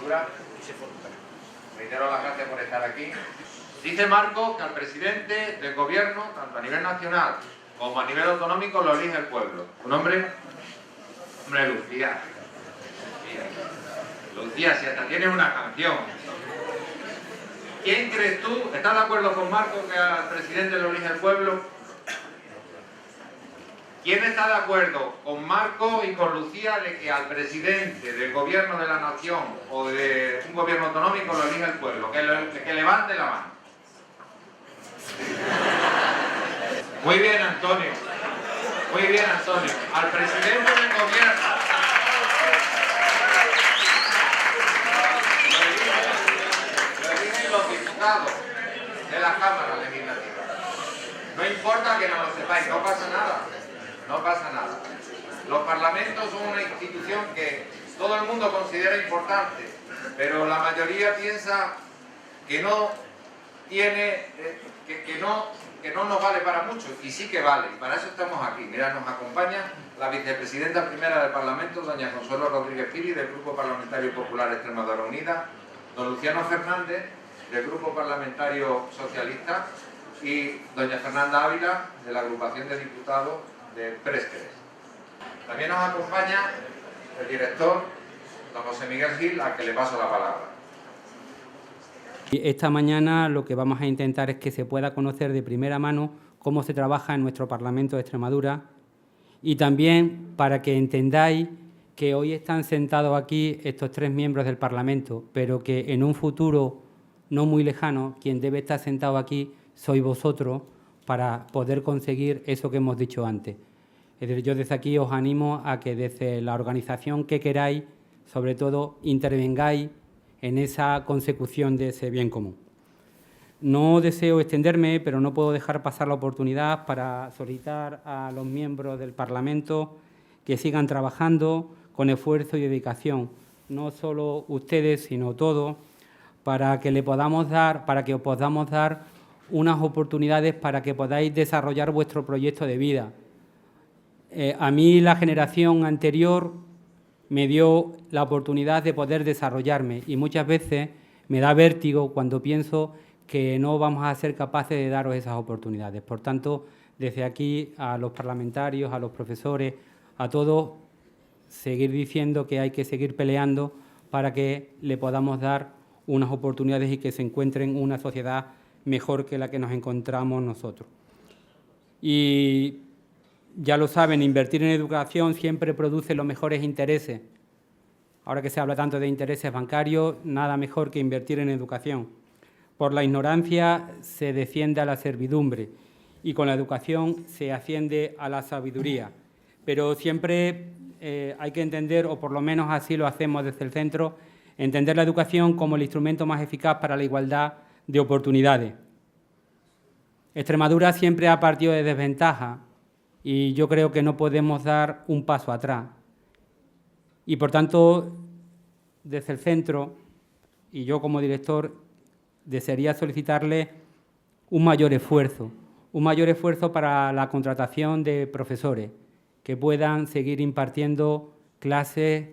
Extremadura. Reitero las gracias por estar aquí. Dice Marcos que al presidente del gobierno, tanto a nivel nacional como a nivel autonómico, lo elige el pueblo. ¿Tu nombre? Hombre, Lucía. Lucía, si hasta tienes una canción. ¿Quién crees tú? ¿Estás de acuerdo con Marcos que al presidente lo elige el pueblo? ¿Quién está de acuerdo con Marcos y con Lucía de que al presidente del gobierno de la nación o de un gobierno autonómico lo elige el pueblo? Que levante la mano. Muy bien, Antonio. Muy bien, Antonio. Al presidente del gobierno lo eligen los diputados de la Cámara Legislativa. No importa que no lo sepáis, no pasa nada. No pasa nada. Los parlamentos son una institución que todo el mundo considera importante, pero la mayoría piensa que no tiene, que no nos vale para mucho, y sí que vale, y para eso estamos aquí. Mira, nos acompaña la vicepresidenta primera del Parlamento, doña Consuelo Rodríguez Piri, del Grupo Parlamentario Popular Extremadura Unida, don Luciano Fernández, del Grupo Parlamentario Socialista, y doña Fernanda Ávila, de la agrupación de diputados de Présqueres. También nos acompaña el director, don José Miguel Gil, al que le paso la palabra. Esta mañana lo que vamos a intentar es que se pueda conocer de primera mano cómo se trabaja en nuestro Parlamento de Extremadura y también para que entendáis que hoy están sentados aquí estos 3 miembros del Parlamento, pero que en un futuro no muy lejano, quien debe estar sentado aquí sois vosotros para poder conseguir eso que hemos dicho antes. Es decir, yo desde aquí os animo a que desde la organización que queráis, sobre todo, intervengáis en esa consecución de ese bien común. No deseo extenderme, pero no puedo dejar pasar la oportunidad para solicitar a los miembros del Parlamento que sigan trabajando con esfuerzo y dedicación, no solo ustedes, sino todos, para que os podamos dar unas oportunidades para que podáis desarrollar vuestro proyecto de vida. A mí la generación anterior me dio la oportunidad de poder desarrollarme y muchas veces me da vértigo cuando pienso que no vamos a ser capaces de daros esas oportunidades. Por tanto, desde aquí a los parlamentarios, a los profesores, a todos, seguir diciendo que hay que seguir peleando para que le podamos dar unas oportunidades y que se encuentren una sociedad mejor que la que nos encontramos nosotros. Y ya lo saben, invertir en educación siempre produce los mejores intereses. Ahora que se habla tanto de intereses bancarios, nada mejor que invertir en educación. Por la ignorancia se desciende a la servidumbre y con la educación se asciende a la sabiduría. Pero siempre hay que entender, o por lo menos así lo hacemos desde el centro, entender la educación como el instrumento más eficaz para la igualdad de oportunidades. Extremadura siempre ha partido de desventaja y yo creo que no podemos dar un paso atrás. Y, por tanto, desde el centro, y yo como director, desearía solicitarle un mayor esfuerzo para la contratación de profesores que puedan seguir impartiendo clases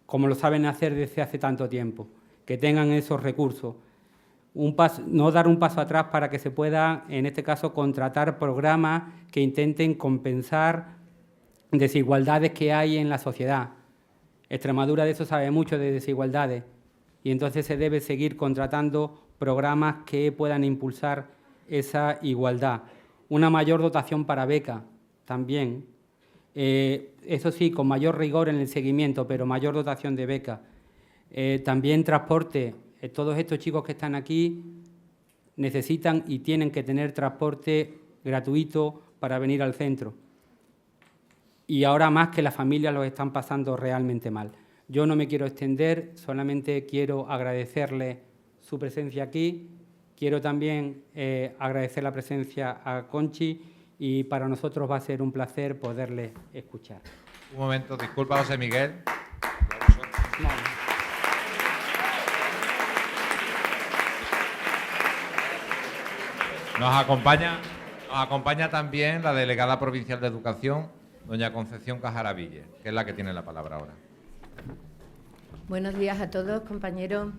como lo saben hacer desde hace tanto tiempo, que tengan esos recursos. No dar un paso atrás para que se pueda, en este caso, contratar programas que intenten compensar desigualdades que hay en la sociedad. Extremadura de eso sabe mucho, de desigualdades, y entonces se debe seguir contratando programas que puedan impulsar esa igualdad. Una mayor dotación para becas también. Eso sí, con mayor rigor en el seguimiento, pero mayor dotación de becas. También transporte. Todos estos chicos que están aquí necesitan y tienen que tener transporte gratuito para venir al centro. Y ahora más que las familias lo están pasando realmente mal. Yo no me quiero extender, solamente quiero agradecerle su presencia aquí. Quiero también agradecer la presencia a Conchi y para nosotros va a ser un placer poderle escuchar. Un momento, disculpa, José Miguel. No. Nos acompaña también la delegada provincial de Educación, doña Concepción Cajaraville, que es la que tiene la palabra ahora. Buenos días a todos, compañeros.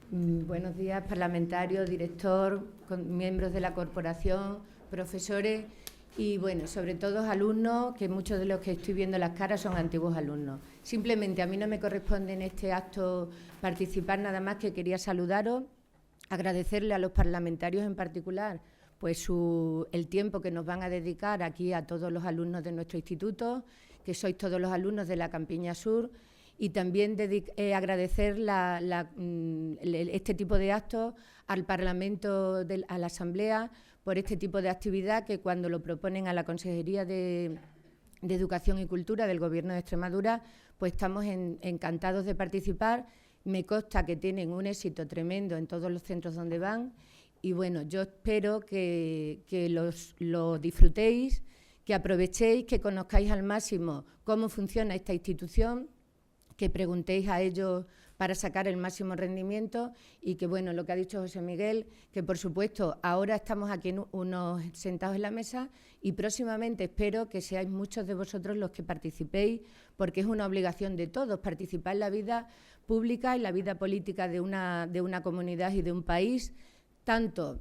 Buenos días, parlamentarios, director, miembros de la corporación, profesores y, bueno, sobre todo alumnos, que muchos de los que estoy viendo las caras son antiguos alumnos. Simplemente a mí no me corresponde en este acto participar, nada más que quería saludaros, agradecerle a los parlamentarios en particular pues el tiempo que nos van a dedicar aquí a todos los alumnos de nuestro instituto, que sois todos los alumnos de la Campiña Sur, y también agradecer este tipo de actos al Parlamento, a la Asamblea, por este tipo de actividad que cuando lo proponen a la Consejería de Educación y Cultura del Gobierno de Extremadura, pues estamos encantados de participar. Me consta que tienen un éxito tremendo en todos los centros donde van y, bueno, yo espero que lo disfrutéis, que aprovechéis, que conozcáis al máximo cómo funciona esta institución, que preguntéis a ellos para sacar el máximo rendimiento y que, bueno, lo que ha dicho José Miguel, que por supuesto ahora estamos aquí unos sentados en la mesa y próximamente espero que seáis muchos de vosotros los que participéis, porque es una obligación de todos participar en la vida pública, en la vida política de una comunidad y de un país, tanto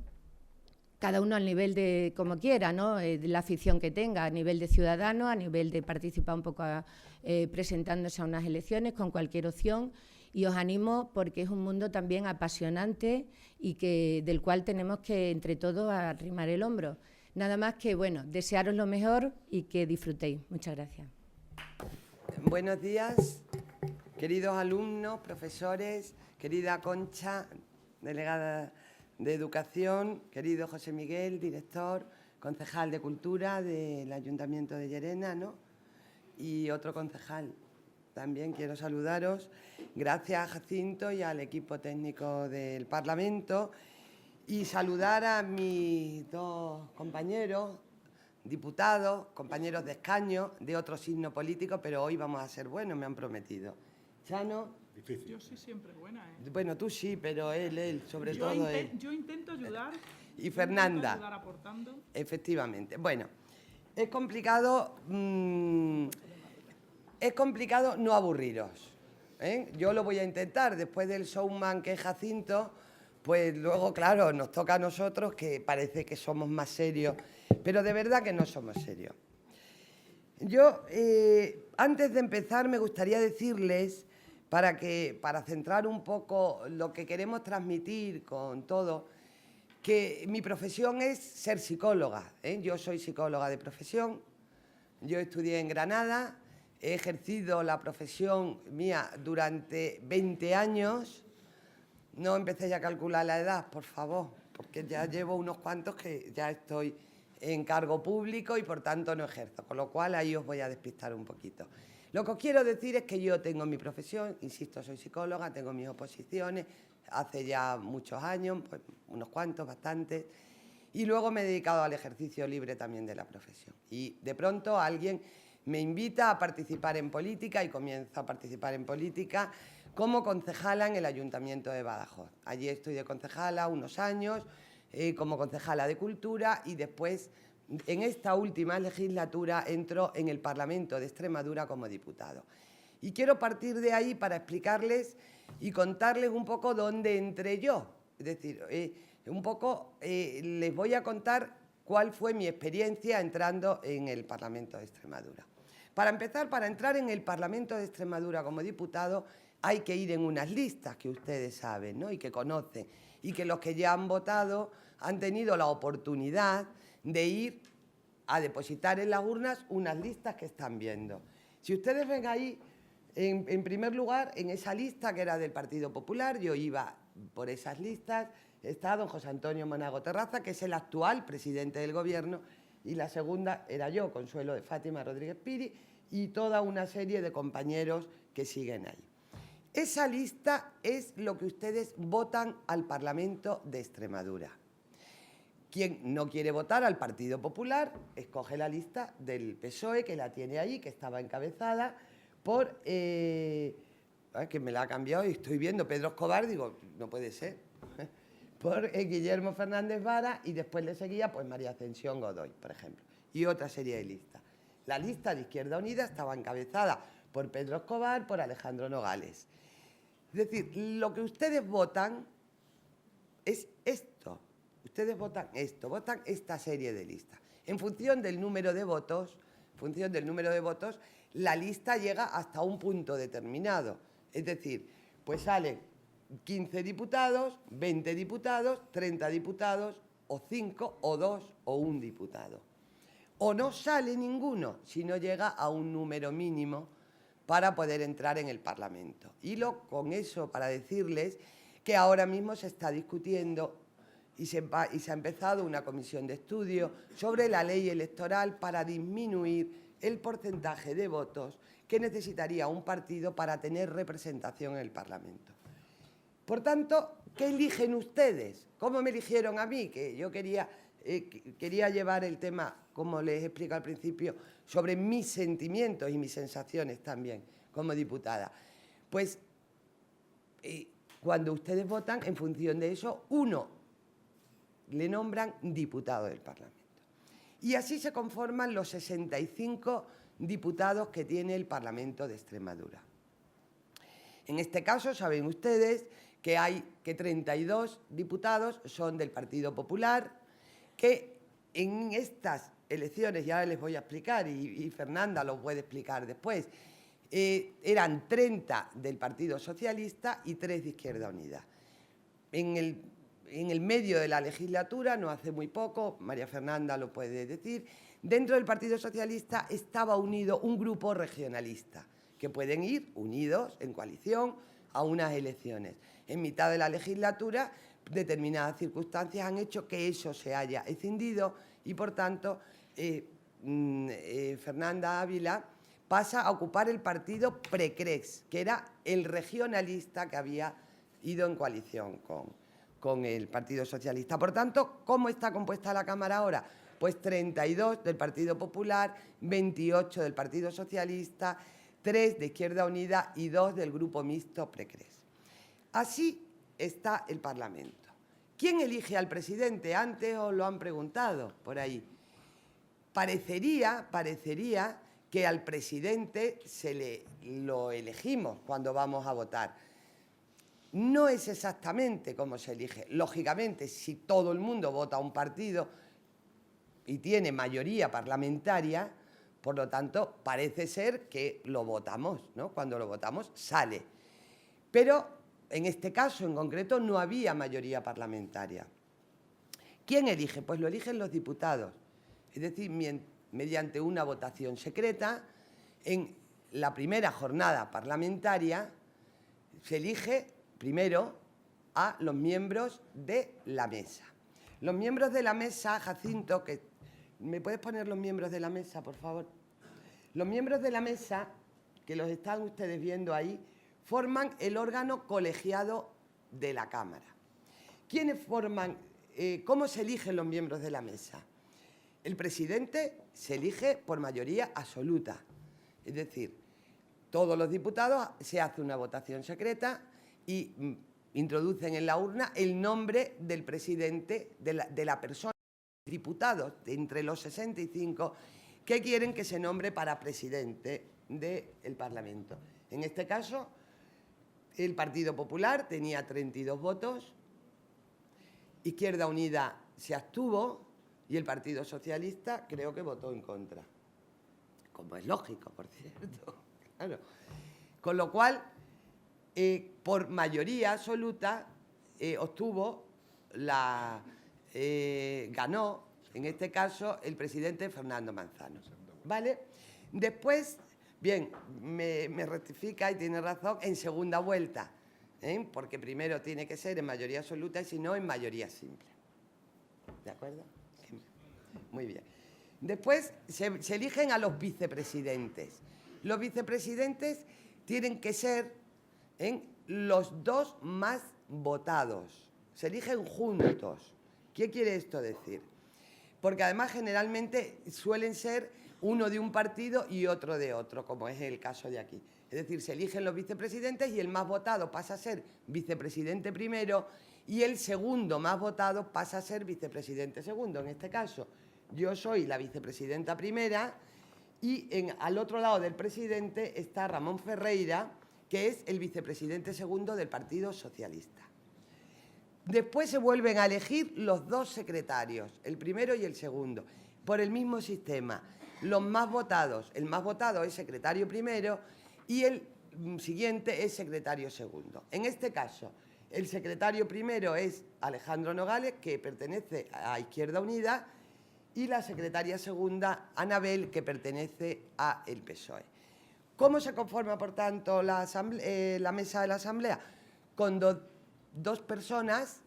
cada uno al nivel de como quiera, ¿no? De la afición que tenga, a nivel de ciudadano, a nivel de participar un poco presentándose a unas elecciones con cualquier opción. Y os animo porque es un mundo también apasionante y del cual tenemos que, entre todos, arrimar el hombro. Nada más que, bueno, desearos lo mejor y que disfrutéis. Muchas gracias. Buenos días, queridos alumnos, profesores, querida Concha, delegada de Educación, querido José Miguel, director, concejal de Cultura del Ayuntamiento de Llerena, ¿no? Y otro concejal. También quiero saludaros. Gracias a Jacinto y al equipo técnico del Parlamento y saludar a mis dos compañeros, diputados, compañeros de escaño, de otro signo político, pero hoy vamos a ser buenos, me han prometido. Chano. Difícil. Yo soy siempre buena, ¿eh? Bueno, tú sí, pero él, sobre todo él. Yo intento ayudar. Y Fernanda. Ayudar aportando. Efectivamente. Bueno, es complicado no aburriros, ¿eh? Yo lo voy a intentar. Después del showman que es Jacinto, pues luego, claro, nos toca a nosotros, que parece que somos más serios, pero de verdad que no somos serios. Yo, antes de empezar, me gustaría decirles, para centrar un poco lo que queremos transmitir con todo, que mi profesión es ser psicóloga, ¿eh? Yo soy psicóloga de profesión, yo estudié en Granada, he ejercido la profesión mía durante 20 años, no empecéis a calcular la edad, por favor, porque ya llevo unos cuantos que ya estoy en cargo público y por tanto no ejerzo, con lo cual ahí os voy a despistar un poquito. Lo que os quiero decir es que yo tengo mi profesión, insisto, soy psicóloga, tengo mis oposiciones, hace ya muchos años, pues unos cuantos, bastantes, y luego me he dedicado al ejercicio libre también de la profesión. Y de pronto alguien me invita a participar en política y comienzo a participar en política como concejala en el Ayuntamiento de Badajoz. Allí estoy de concejala unos años, como concejala de Cultura y después, en esta última legislatura, entro en el Parlamento de Extremadura como diputado. Y quiero partir de ahí para explicarles y contarles un poco dónde entré yo. Es decir, un poco les voy a contar cuál fue mi experiencia entrando en el Parlamento de Extremadura. Para empezar, para entrar en el Parlamento de Extremadura como diputado hay que ir en unas listas que ustedes saben, ¿no? Y que conocen, y que los que ya han votado han tenido la oportunidad de ir a depositar en las urnas unas listas que están viendo. Si ustedes ven ahí, en primer lugar, en esa lista que era del Partido Popular, yo iba por esas listas, está don José Antonio Monago Terraza, que es el actual presidente del Gobierno, y la segunda era yo, Consuelo de Fátima Rodríguez Piri, y toda una serie de compañeros que siguen ahí. Esa lista es lo que ustedes votan al Parlamento de Extremadura. Quien no quiere votar al Partido Popular, escoge la lista del PSOE, que la tiene ahí, que estaba encabezada por... que me la ha cambiado y estoy viendo Pedro Escobar, digo, no puede ser, por Guillermo Fernández Vara, y después le seguía pues María Ascensión Godoy, por ejemplo, y otra serie de listas. La lista de Izquierda Unida estaba encabezada por Pedro Escobar, por Alejandro Nogales. Es decir, lo que ustedes votan es esto. Ustedes votan esto, votan esta serie de listas. En función del número de votos, la lista llega hasta un punto determinado. Es decir, pues salen 15 diputados, 20 diputados, 30 diputados, o 5, o 2, o 1 diputado. O no sale ninguno si no llega a un número mínimo para poder entrar en el Parlamento. Con eso para decirles que ahora mismo se está discutiendo y se ha empezado una comisión de estudio sobre la ley electoral para disminuir el porcentaje de votos que necesitaría un partido para tener representación en el Parlamento. Por tanto, ¿qué eligen ustedes? ¿Cómo me eligieron a mí? Que yo quería llevar el tema, como les explico al principio, sobre mis sentimientos y mis sensaciones también como diputada. Pues cuando ustedes votan, en función de eso, uno le nombran diputado del Parlamento. Y así se conforman los 65 diputados que tiene el Parlamento de Extremadura. En este caso, saben ustedes que 32 diputados son del Partido Popular, que en estas elecciones, ya les voy a explicar, y Fernanda lo puede explicar después, eran 30 del Partido Socialista y 3 de Izquierda Unida. En el medio de la legislatura, no hace muy poco, María Fernanda lo puede decir, dentro del Partido Socialista estaba unido un grupo regionalista, que pueden ir unidos en coalición a unas elecciones. En mitad de la legislatura, determinadas circunstancias han hecho que eso se haya escindido y, por tanto, Fernanda Ávila pasa a ocupar el partido Precrex, que era el regionalista que había ido en coalición con el Partido Socialista. Por tanto, ¿cómo está compuesta la Cámara ahora? Pues 32 del Partido Popular, 28 del Partido Socialista, 3 de Izquierda Unida y 2 del Grupo Mixto Precrex. Así está el Parlamento. ¿Quién elige al presidente? Antes os lo han preguntado por ahí. Parecería que al presidente lo elegimos cuando vamos a votar. No es exactamente como se elige. Lógicamente, si todo el mundo vota a un partido y tiene mayoría parlamentaria, por lo tanto, parece ser que lo votamos, ¿no? Cuando lo votamos, sale. Pero en este caso, en concreto, no había mayoría parlamentaria. ¿Quién elige? Pues lo eligen los diputados. Es decir, mediante una votación secreta, en la primera jornada parlamentaria se elige primero a los miembros de la mesa. Los miembros de la mesa, Jacinto, ¿me puedes poner los miembros de la mesa, por favor? Los miembros de la mesa, que los están ustedes viendo ahí, forman el órgano colegiado de la Cámara. ¿Quiénes forman? ¿Cómo se eligen los miembros de la mesa? El presidente se elige por mayoría absoluta. Es decir, todos los diputados se hace una votación secreta y introducen en la urna el nombre del presidente, de la persona, diputados de entre los 65 que quieren que se nombre para presidente del Parlamento. En este caso, el Partido Popular tenía 32 votos, Izquierda Unida se abstuvo y el Partido Socialista creo que votó en contra. Como es lógico, por cierto. Claro. Con lo cual, por mayoría absoluta, ganó, en este caso, el presidente Fernando Manzano. ¿Vale? Después, bien, me rectifica y tiene razón, en segunda vuelta, porque primero tiene que ser en mayoría absoluta y si no, en mayoría simple. ¿De acuerdo? Muy bien. Después se eligen a los vicepresidentes. Los vicepresidentes tienen que ser los dos más votados. Se eligen juntos. ¿Qué quiere esto decir? Porque además generalmente suelen ser uno de un partido y otro de otro, como es el caso de aquí. Es decir, se eligen los vicepresidentes y el más votado pasa a ser vicepresidente primero y el segundo más votado pasa a ser vicepresidente segundo. En este caso, yo soy la vicepresidenta primera y al otro lado del presidente está Ramón Ferreira, que es el vicepresidente segundo del Partido Socialista. Después se vuelven a elegir los dos secretarios, el primero y el segundo, por el mismo sistema. Los más votados, el más votado es secretario primero y el siguiente es secretario segundo. En este caso, el secretario primero es Alejandro Nogales, que pertenece a Izquierda Unida, y la secretaria segunda, Anabel, que pertenece a el PSOE. ¿Cómo se conforma, por tanto, la mesa de la Asamblea? Con dos personas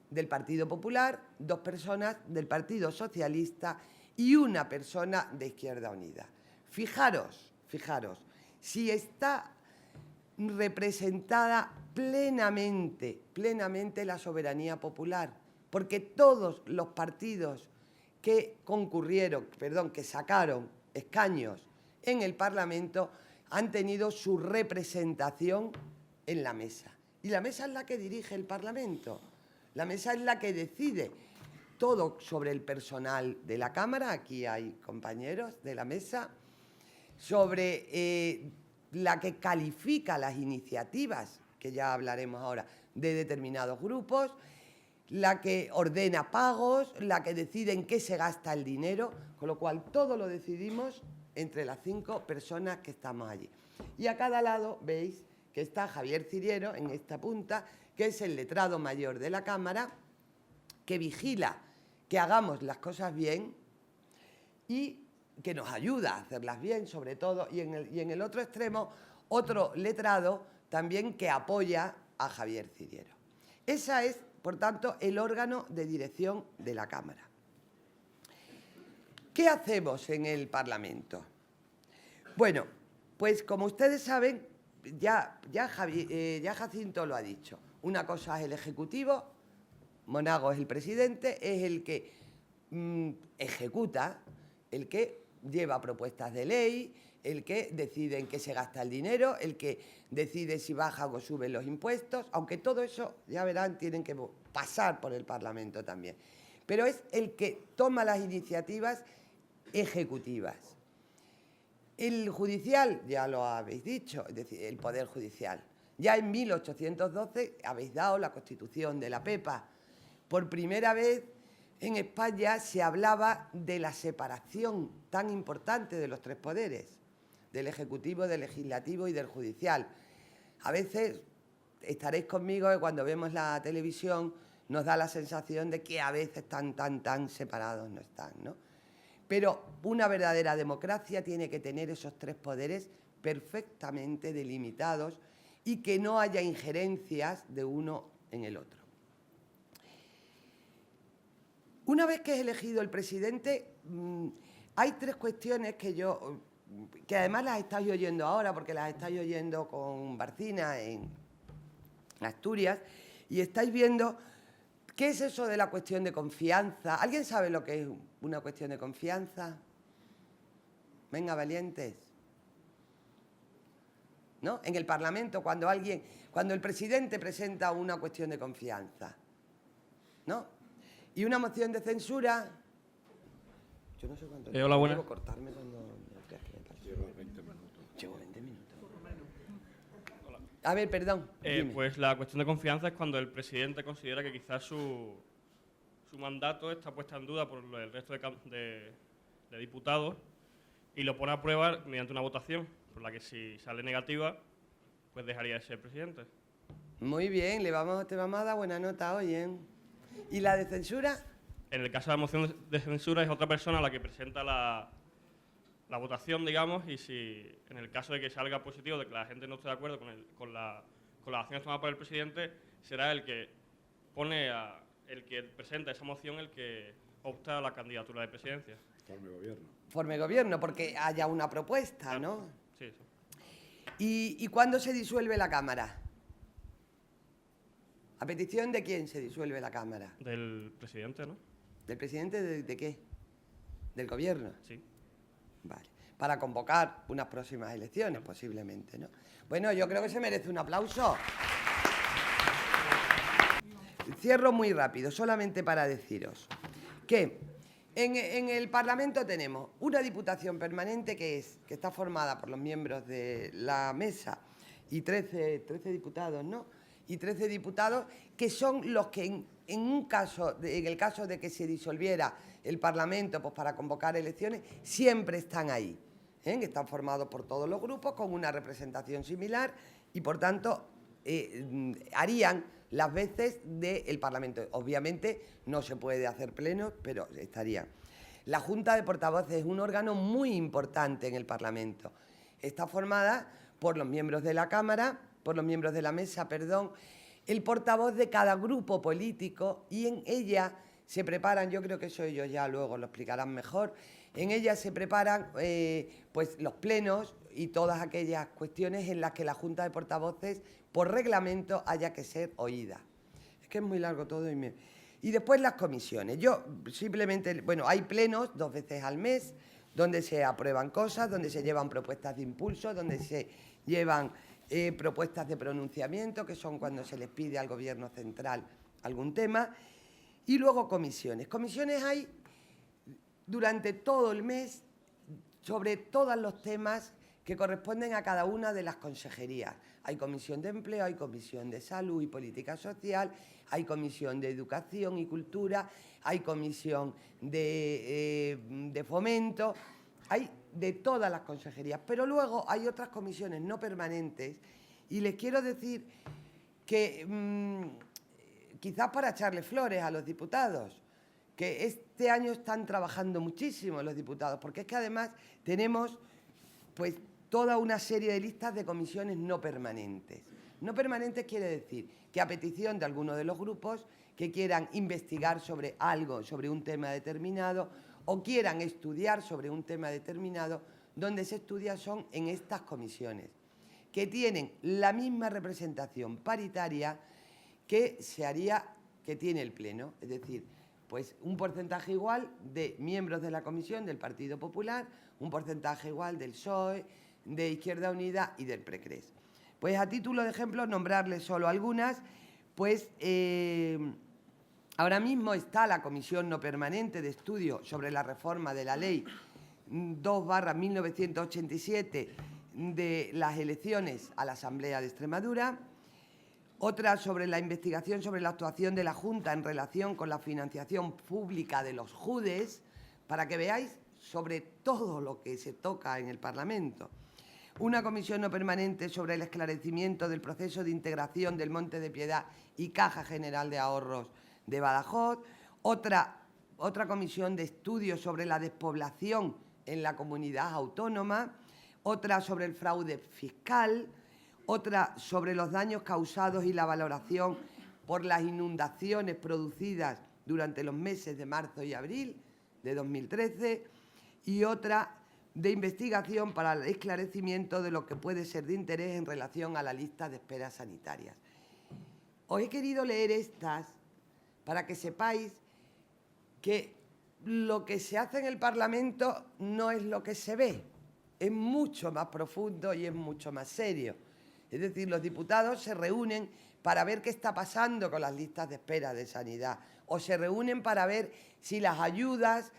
del Partido Popular, 2 personas del Partido Socialista y 1 persona de Izquierda Unida. Fijaros, si está representada plenamente la soberanía popular, porque todos los partidos que sacaron escaños en el Parlamento han tenido su representación en la mesa. Y la mesa es la que dirige el Parlamento. La mesa es la que decide todo sobre el personal de la Cámara, aquí hay compañeros de la mesa, sobre la que califica las iniciativas, que ya hablaremos ahora, de determinados grupos, la que ordena pagos, la que decide en qué se gasta el dinero, con lo cual todo lo decidimos entre las 5 personas que estamos allí. Y a cada lado veis que está Javier Ciriero, en esta punta, que es el letrado mayor de la Cámara, que vigila que hagamos las cosas bien y que nos ayuda a hacerlas bien, sobre todo, y en el otro extremo, otro letrado también que apoya a Javier Ciriero. Esa es, por tanto, el órgano de dirección de la Cámara. ¿Qué hacemos en el Parlamento? Bueno, pues como ustedes saben, ya Jacinto lo ha dicho. Una cosa es el Ejecutivo, Monago es el presidente, es el que ejecuta, el que lleva propuestas de ley, el que decide en qué se gasta el dinero, el que decide si bajan o suben los impuestos, aunque todo eso, ya verán, tienen que pasar por el Parlamento también. Pero es el que toma las iniciativas ejecutivas. El judicial, ya lo habéis dicho, es decir, el Poder Judicial. Ya en 1812 habéis dado la Constitución de la Pepa. Por primera vez en España se hablaba de la separación tan importante de los 3 poderes, del Ejecutivo, del Legislativo y del Judicial. A veces estaréis conmigo que cuando vemos la televisión nos da la sensación de que a veces están tan separados, no están, ¿no? Pero una verdadera democracia tiene que tener esos 3 poderes perfectamente delimitados y que no haya injerencias de uno en el otro. Una vez que es elegido el presidente, hay 3 cuestiones que además las estáis oyendo ahora, porque las estáis oyendo con Barcina en Asturias, y estáis viendo qué es eso de la cuestión de confianza. ¿Alguien sabe lo que es una cuestión de confianza? Venga, valientes. ¿No? En el Parlamento, cuando el presidente presenta una cuestión de confianza, ¿no? Y una moción de censura. Yo no sé cuánto. Hola, buenas. Debo cortarme cuando llevo 20 minutos. Llevo 20 minutos. A ver, perdón. Pues la cuestión de confianza es cuando el presidente considera que quizás su mandato está puesta en duda por el resto de diputados y lo pone a prueba mediante una votación, por la que si sale negativa, pues dejaría de ser presidente. Muy bien, te vamos a dar buena nota hoy, ¿eh? ¿Y la de censura? En el caso de la moción de censura es otra persona la que presenta la votación, digamos, y si en el caso de que salga positivo, de que la gente no esté de acuerdo con las acciones tomadas por el presidente, será el que presenta esa moción el que opta a la candidatura de presidencia. Forme gobierno. Forme gobierno, porque haya una propuesta, ¿no? Sí, sí. ¿Y cuándo se disuelve la Cámara? ¿A petición de quién se disuelve la Cámara? Del presidente, ¿no? ¿Del presidente de qué? ¿Del gobierno? Sí. Vale. Para convocar unas próximas elecciones, posiblemente, ¿no? Bueno, yo creo que se merece un aplauso. Cierro muy rápido, solamente para deciros que en el Parlamento tenemos una Diputación Permanente que está formada por los miembros de la mesa y 13 diputados, ¿no? Y 13 diputados que son los que en el caso de que se disolviera el Parlamento pues para convocar elecciones, siempre están ahí. Están formados por todos los grupos con una representación similar y, por tanto, harían las veces del Parlamento. Obviamente no se puede hacer plenos, pero estarían. La Junta de Portavoces es un órgano muy importante en el Parlamento. Está formada por los miembros de la Cámara, por los miembros de la mesa, perdón, el portavoz de cada grupo político, y en ella se preparan, yo creo que eso ellos ya luego lo explicarán mejor, en ella se preparan pues los plenos y todas aquellas cuestiones en las que la Junta de Portavoces, por reglamento, haya que ser oída. Es que es muy largo todo y después las comisiones. Yo simplemente, bueno, hay plenos 2 veces al mes, donde se aprueban cosas, donde se llevan propuestas de impulso, donde se llevan propuestas de pronunciamiento, que son cuando se les pide al Gobierno central algún tema, y luego comisiones. Comisiones hay durante todo el mes sobre todos los temas que corresponden a cada una de las consejerías. Hay comisión de empleo, hay comisión de salud y política social, hay comisión de educación y cultura, hay comisión de fomento, hay de todas las consejerías. Pero luego hay otras comisiones no permanentes y les quiero decir que quizás para echarle flores a los diputados, que este año están trabajando muchísimo los diputados, porque es que además tenemos pues toda una serie de listas de comisiones no permanentes. No permanentes quiere decir que a petición de alguno de los grupos que quieran investigar sobre algo, sobre un tema determinado, o quieran estudiar sobre un tema determinado, donde se estudia son en estas comisiones, que tienen la misma representación paritaria que tiene el Pleno, es decir, pues un porcentaje igual de miembros de la comisión del Partido Popular, un porcentaje igual del PSOE, de Izquierda Unida y del PRECRES. Pues a título de ejemplo, nombrarles solo algunas, pues ahora mismo está la Comisión No Permanente de Estudio sobre la Reforma de la Ley 2/1987 de las elecciones a la Asamblea de Extremadura, otra sobre la investigación sobre la actuación de la Junta en relación con la financiación pública de los JUDES, para que veáis sobre todo lo que se toca en el Parlamento. Una comisión no permanente sobre el esclarecimiento del proceso de integración del Monte de Piedad y Caja General de Ahorros de Badajoz, otra comisión de estudio sobre la despoblación en la comunidad autónoma, otra sobre el fraude fiscal, otra sobre los daños causados y la valoración por las inundaciones producidas durante los meses de marzo y abril de 2013 y otra de investigación para el esclarecimiento de lo que puede ser de interés en relación a la lista de esperas sanitarias. Os he querido leer estas para que sepáis que lo que se hace en el Parlamento no es lo que se ve, es mucho más profundo y es mucho más serio. Es decir, los diputados se reúnen para ver qué está pasando con las listas de espera de sanidad o se reúnen para ver si las ayudas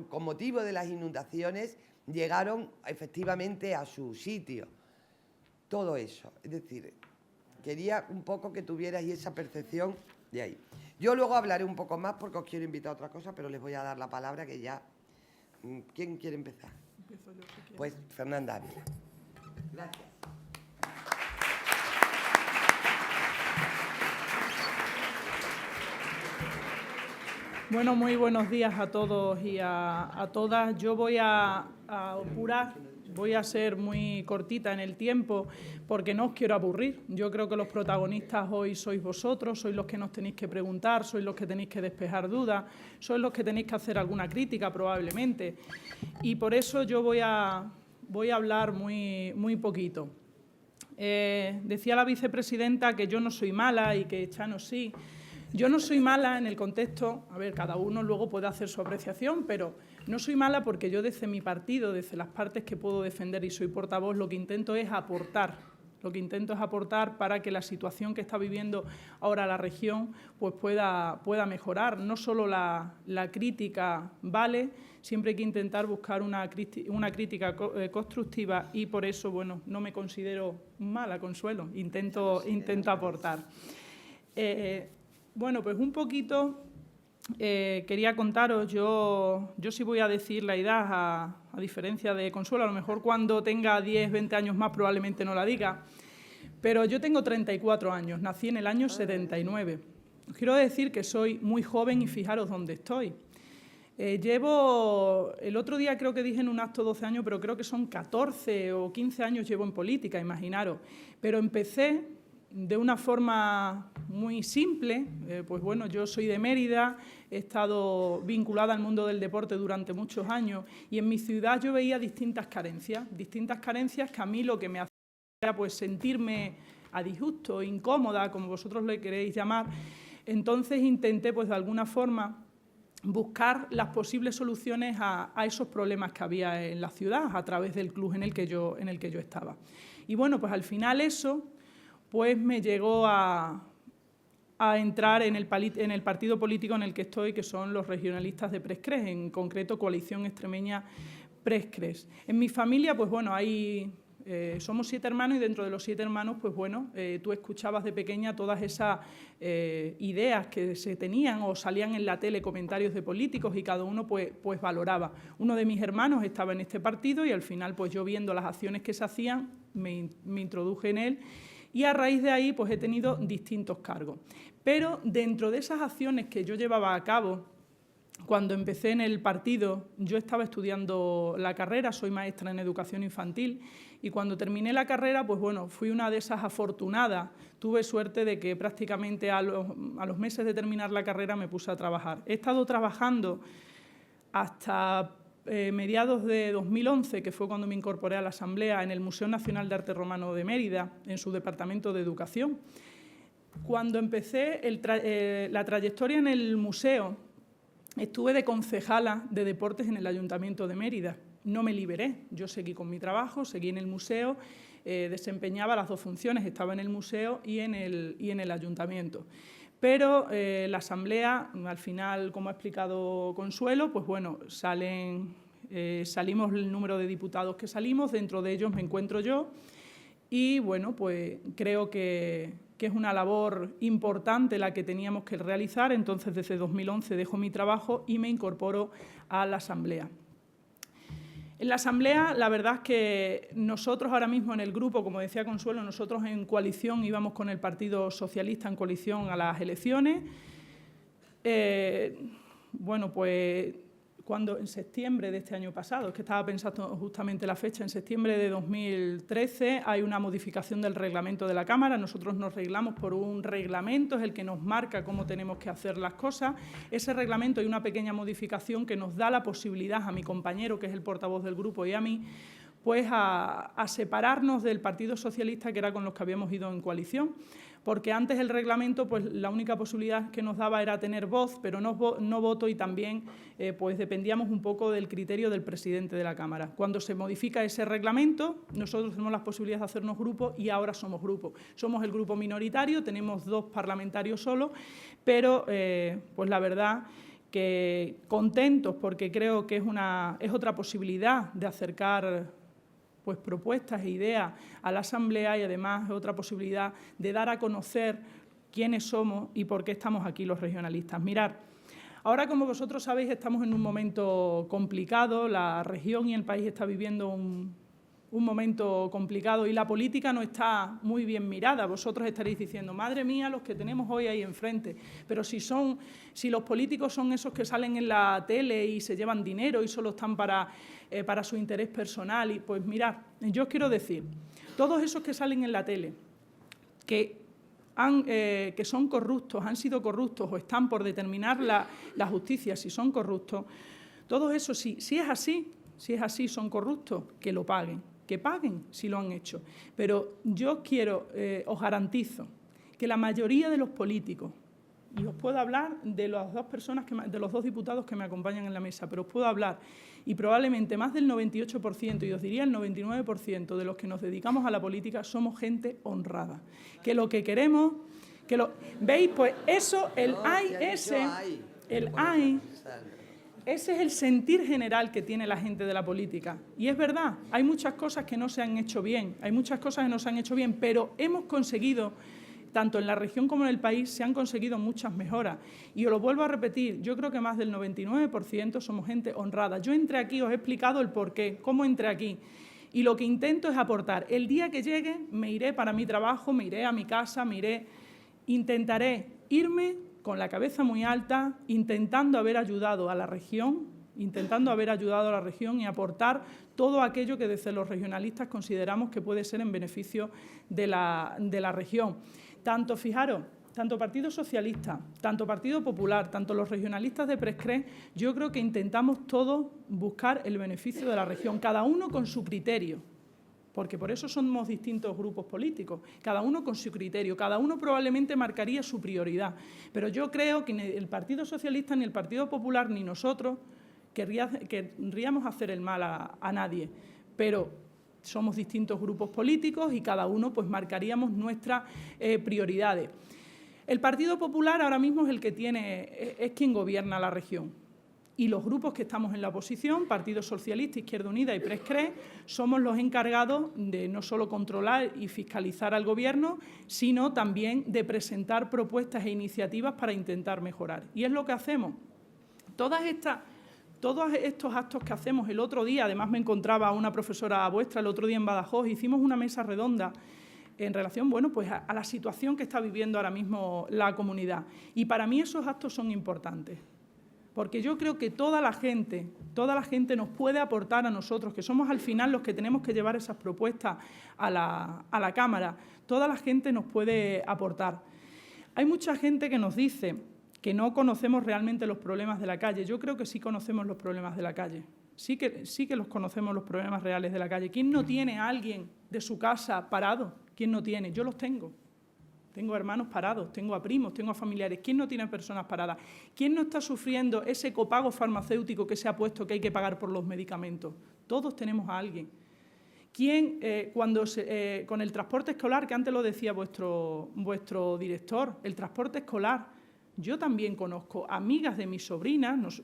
con motivo de las inundaciones llegaron efectivamente a su sitio. Todo eso. Es decir, quería un poco que tuvierais esa percepción de ahí. Yo luego hablaré un poco más porque os quiero invitar a otra cosa, pero les voy a dar la palabra que ya... ¿Quién quiere empezar? Empiezo yo, si quieres. Pues Fernanda Ávila. Gracias. Bueno, muy buenos días a todos y a todas. Yo voy a apurar, voy a ser muy cortita en el tiempo porque no os quiero aburrir. Yo creo que los protagonistas hoy sois vosotros, sois los que nos tenéis que preguntar, sois los que tenéis que despejar dudas, sois los que tenéis que hacer alguna crítica probablemente. Y por eso yo voy a hablar muy poquito. Decía la vicepresidenta que yo no soy mala y que Chano sí. Yo no soy mala en el contexto, a ver, cada uno luego puede hacer su apreciación, pero no soy mala porque yo desde mi partido, desde las partes que puedo defender y soy portavoz, lo que intento es aportar Lo que intento es aportar para que la situación que está viviendo ahora la región pues pueda mejorar. No solo la crítica vale, siempre hay que intentar buscar una crítica constructiva y por eso, bueno, no me considero mala, Consuelo, intento aportar. Bueno, pues un poquito quería contaros, yo sí voy a decir la edad, a diferencia de Consuelo, a lo mejor cuando tenga 10, 20 años más probablemente no la diga, pero yo tengo 34 años, nací en el año 79. Os quiero decir que soy muy joven y fijaros dónde estoy. Llevo, el otro día creo que dije en un acto 12 años, pero creo que son 14 o 15 años llevo en política, imaginaros. Pero empecé de una forma muy simple, pues bueno, yo soy de Mérida, he estado vinculada al mundo del deporte durante muchos años y en mi ciudad yo veía distintas carencias que a mí lo que me hacía era pues sentirme a disgusto, incómoda, como vosotros le queréis llamar. Entonces intenté pues de alguna forma buscar las posibles soluciones a esos problemas que había en la ciudad a través del club en el que yo estaba. Y bueno, pues al final eso pues me llegó a entrar en el partido político en el que estoy, que son los regionalistas de Prescres, en concreto Coalición Extremeña Prescres. En mi familia, pues bueno, somos 7 hermanos y dentro de los 7 hermanos, pues bueno, tú escuchabas de pequeña todas esas ideas que se tenían o salían en la tele comentarios de políticos y cada uno pues valoraba. Uno de mis hermanos estaba en este partido y al final, pues yo viendo las acciones que se hacían, me introduje en él. Y a raíz de ahí pues he tenido distintos cargos. Pero dentro de esas acciones que yo llevaba a cabo, cuando empecé en el partido, yo estaba estudiando la carrera, soy maestra en educación infantil, y cuando terminé la carrera, pues bueno, fui una de esas afortunadas. Tuve suerte de que prácticamente a los meses de terminar la carrera me puse a trabajar. He estado trabajando hasta mediados de 2011, que fue cuando me incorporé a la Asamblea, en el Museo Nacional de Arte Romano de Mérida, en su departamento de Educación. Cuando empecé la trayectoria en el museo, estuve de concejala de deportes en el Ayuntamiento de Mérida. No me liberé, yo seguí con mi trabajo, seguí en el museo, desempeñaba las 2 funciones, estaba en el museo y en el Ayuntamiento. Pero la Asamblea, al final, como ha explicado Consuelo, pues bueno, salimos el número de diputados que salimos, dentro de ellos me encuentro yo y bueno, pues creo que es una labor importante la que teníamos que realizar, entonces desde 2011 dejo mi trabajo y me incorporo a la Asamblea. En la Asamblea, la verdad es que nosotros ahora mismo en el grupo, como decía Consuelo, nosotros en coalición íbamos con el Partido Socialista en coalición a las elecciones. Bueno, pues cuando en septiembre de este año pasado, es que estaba pensando justamente la fecha, en septiembre de 2013 hay una modificación del reglamento de la Cámara. Nosotros nos reglamos por un reglamento, es el que nos marca cómo tenemos que hacer las cosas. Ese reglamento hay una pequeña modificación que nos da la posibilidad a mi compañero, que es el portavoz del grupo, y a mí, pues a separarnos del Partido Socialista, que era con los que habíamos ido en coalición. Porque antes el reglamento, pues la única posibilidad que nos daba era tener voz, pero no voto, y también pues dependíamos un poco del criterio del presidente de la Cámara. Cuando se modifica ese reglamento, nosotros tenemos las posibilidades de hacernos grupo y ahora somos grupo. Somos el grupo minoritario, tenemos 2 parlamentarios solos, pero pues la verdad que contentos porque creo que es otra posibilidad de acercar pues propuestas e ideas a la Asamblea y además otra posibilidad de dar a conocer quiénes somos y por qué estamos aquí los regionalistas. Mirad, ahora como vosotros sabéis estamos en un momento complicado, la región y el país está viviendo un momento complicado y la política no está muy bien mirada. Vosotros estaréis diciendo, madre mía, los que tenemos hoy ahí enfrente, pero si los políticos son esos que salen en la tele y se llevan dinero y solo están para su interés personal, y pues mirad, yo os quiero decir, todos esos que salen en la tele, que son corruptos, han sido corruptos o están por determinar la justicia si son corruptos, todos esos, si es así, son corruptos, que lo paguen. Que paguen si lo han hecho. Pero yo os garantizo que la mayoría de los políticos y os puedo hablar de las dos personas, de los dos diputados que me acompañan en la mesa, pero os puedo hablar, y probablemente más del 98%, y os diría el 99% de los que nos dedicamos a la política somos gente honrada, que lo que queremos, ¿veis? Pues eso, el hay ese, ese es el sentir general que tiene la gente de la política. Y es verdad, hay muchas cosas que no se han hecho bien, pero hemos conseguido, tanto en la región como en el país, se han conseguido muchas mejoras. Y os lo vuelvo a repetir, yo creo que más del 99% somos gente honrada. Yo entré aquí, os he explicado el porqué, cómo entré aquí. Y lo que intento es aportar. El día que llegue, me iré para mi trabajo, me iré a mi casa, intentaré irme con la cabeza muy alta, intentando haber ayudado a la región y aportar todo aquello que desde los regionalistas consideramos que puede ser en beneficio de la región. Fijaros, tanto Partido Socialista, tanto Partido Popular, tanto los regionalistas de Prescré, yo creo que intentamos todos buscar el beneficio de la región, cada uno con su criterio, porque por eso somos distintos grupos políticos, cada uno con su criterio, cada uno probablemente marcaría su prioridad. Pero yo creo que ni el Partido Socialista, ni el Partido Popular, ni nosotros querríamos hacer el mal a nadie, pero somos distintos grupos políticos y cada uno pues marcaríamos nuestras prioridades. El Partido Popular ahora mismo es quien gobierna la región. Y los grupos que estamos en la oposición, Partido Socialista, Izquierda Unida y Prescré, somos los encargados de no solo controlar y fiscalizar al Gobierno, sino también de presentar propuestas e iniciativas para intentar mejorar. Y es lo que hacemos. Todos estos actos que hacemos el otro día, además me encontraba una profesora vuestra el otro día en Badajoz, hicimos una mesa redonda en relación pues a la situación que está viviendo ahora mismo la comunidad. Y para mí esos actos son importantes. Porque yo creo que toda la gente nos puede aportar a nosotros, que somos al final los que tenemos que llevar esas propuestas a la Cámara. Toda la gente nos puede aportar. Hay mucha gente que nos dice que no conocemos realmente los problemas de la calle. Yo creo que sí conocemos los problemas de la calle. Sí que los conocemos, los problemas reales de la calle. ¿Quién no tiene a alguien de su casa parado? ¿Quién no tiene? Yo los tengo. Tengo hermanos parados, tengo a primos, tengo a familiares. ¿Quién no tiene personas paradas? ¿Quién no está sufriendo ese copago farmacéutico que se ha puesto que hay que pagar por los medicamentos? Todos tenemos a alguien. ¿Quién, con el transporte escolar, que antes lo decía vuestro director, el transporte escolar? Yo también conozco amigas de mis sobrinas,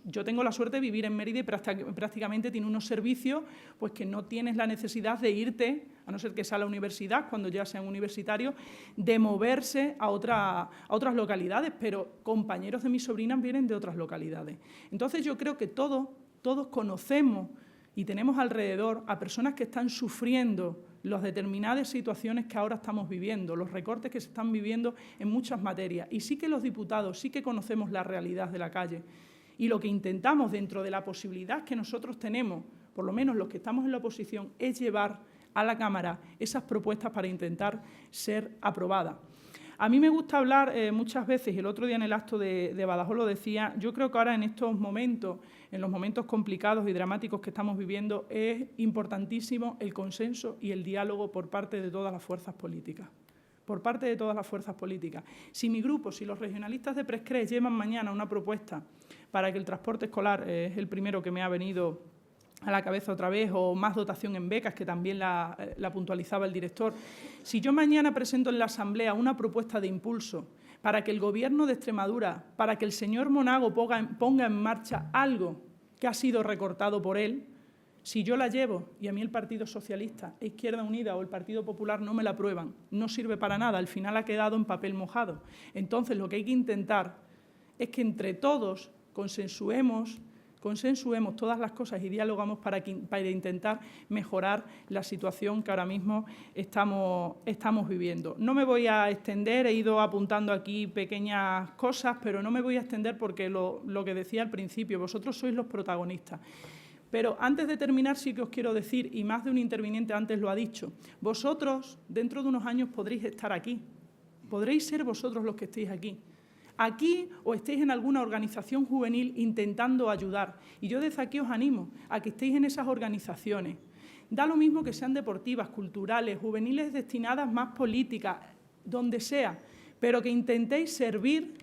yo tengo la suerte de vivir en Mérida y prácticamente tiene unos servicios pues que no tienes la necesidad de irte, a no ser que sea a la universidad, cuando ya sean universitarios, de moverse a otras localidades, pero compañeros de mis sobrinas vienen de otras localidades. Entonces yo creo que todos conocemos y tenemos alrededor a personas que están sufriendo las determinadas situaciones que ahora estamos viviendo, los recortes que se están viviendo en muchas materias. Y sí que los diputados sí que conocemos la realidad de la calle. Y lo que intentamos dentro de la posibilidad que nosotros tenemos, por lo menos los que estamos en la oposición, es llevar a la Cámara esas propuestas para intentar ser aprobadas. A mí me gusta hablar muchas veces, y el otro día en el acto de Badajoz lo decía, yo creo que ahora en estos momentos, en los momentos complicados y dramáticos que estamos viviendo, es importantísimo el consenso y el diálogo por parte de todas las fuerzas políticas. Por parte de todas las fuerzas políticas. Si mi grupo, si los regionalistas de Prescré llevan mañana una propuesta para que el transporte escolar, es el primero que me ha venido a la cabeza otra vez, o más dotación en becas, que también la puntualizaba el director. Si yo mañana presento en la Asamblea una propuesta de impulso para que el Gobierno de Extremadura, para que el señor Monago ponga en marcha algo que ha sido recortado por él, si yo la llevo y a mí el Partido Socialista, Izquierda Unida o el Partido Popular no me la aprueban, no sirve para nada, al final ha quedado en papel mojado. Entonces lo que hay que intentar es que entre todos consensuemos todas las cosas y dialogamos para intentar mejorar la situación que ahora mismo estamos viviendo. No me voy a extender, he ido apuntando aquí pequeñas cosas, pero no me voy a extender porque lo que decía al principio, vosotros sois los protagonistas. Pero antes de terminar sí que os quiero decir, y más de un interviniente antes lo ha dicho, vosotros dentro de unos años podréis estar aquí, podréis ser vosotros los que estéis aquí. Aquí o estéis en alguna organización juvenil intentando ayudar. Y yo desde aquí os animo a que estéis en esas organizaciones. Da lo mismo que sean deportivas, culturales, juveniles destinadas más políticas, donde sea. pero que intentéis servir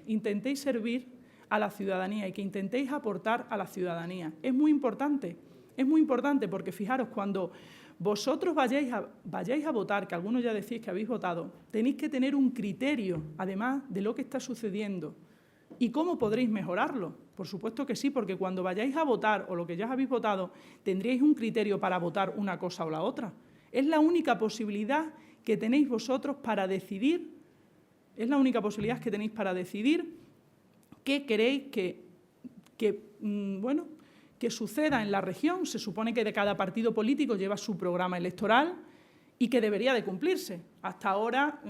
a la ciudadanía y que intentéis aportar a la ciudadanía. Es muy importante porque fijaros, cuando vosotros vayáis a votar, que algunos ya decís que habéis votado, tenéis que tener un criterio, además de lo que está sucediendo. ¿Y cómo podréis mejorarlo? Por supuesto que sí, porque cuando vayáis a votar o lo que ya habéis votado, tendríais un criterio para votar una cosa o la otra. Es la única posibilidad que tenéis vosotros para decidir, qué queréis que suceda en la región. Se supone que de cada partido político lleva su programa electoral y que debería de cumplirse. Hasta ahora,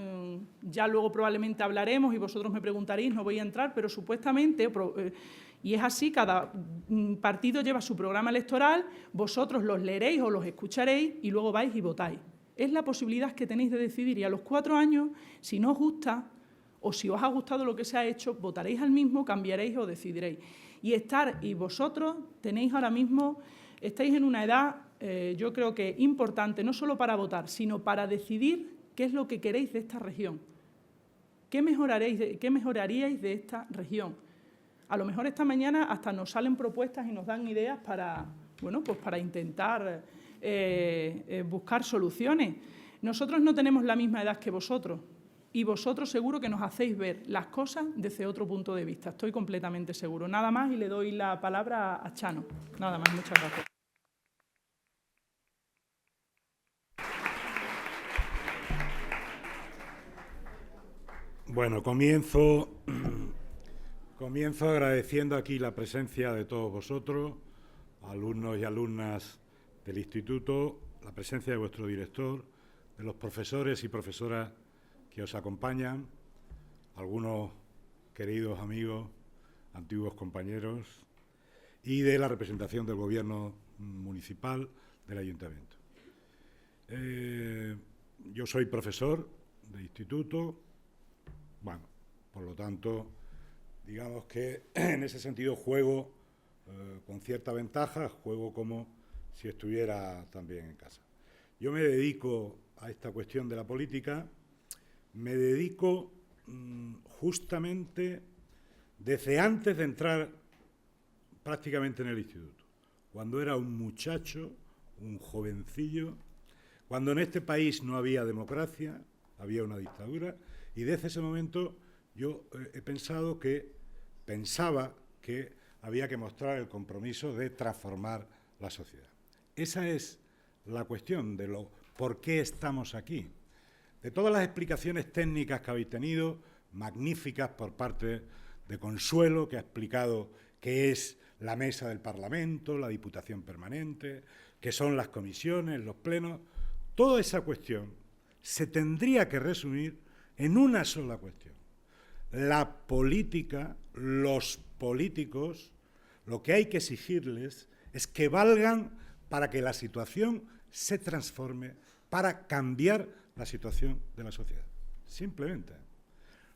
ya luego probablemente hablaremos y vosotros me preguntaréis, no voy a entrar, pero supuestamente, y es así, cada partido lleva su programa electoral, vosotros los leeréis o los escucharéis y luego vais y votáis. Es la posibilidad que tenéis de decidir y a los 4 años, si no os gusta o si os ha gustado lo que se ha hecho, votaréis al mismo, cambiaréis o decidiréis. Y vosotros tenéis ahora mismo, estáis en una edad, yo creo que importante, no solo para votar, sino para decidir qué es lo que queréis de esta región. ¿Qué mejoraríais de esta región? A lo mejor esta mañana hasta nos salen propuestas y nos dan ideas para intentar buscar soluciones. Nosotros no tenemos la misma edad que vosotros y vosotros seguro que nos hacéis ver las cosas desde otro punto de vista. Estoy completamente seguro. Nada más y le doy la palabra a Chano. Nada más, muchas gracias. Bueno, comienzo agradeciendo aquí la presencia de todos vosotros, alumnos y alumnas del instituto, la presencia de vuestro director, de los profesores y profesoras que os acompañan, algunos queridos amigos, antiguos compañeros, y de la representación del Gobierno municipal del Ayuntamiento. Yo soy profesor de instituto, bueno, por lo tanto, digamos que en ese sentido juego con cierta ventaja, juego como si estuviera también en casa. Yo me dedico a esta cuestión de la política, me dedico justamente desde antes de entrar prácticamente en el instituto, cuando era un muchacho, un jovencillo, cuando en este país no había democracia, había una dictadura, y desde ese momento yo pensaba que había que mostrar el compromiso de transformar la sociedad. Esa es la cuestión de por qué estamos aquí. De todas las explicaciones técnicas que habéis tenido, magníficas por parte de Consuelo, que ha explicado qué es la mesa del Parlamento, la Diputación Permanente, qué son las comisiones, los plenos, toda esa cuestión se tendría que resumir en una sola cuestión. La política, los políticos, lo que hay que exigirles es que valgan para que la situación se transforme, para cambiar la situación de la sociedad. Simplemente.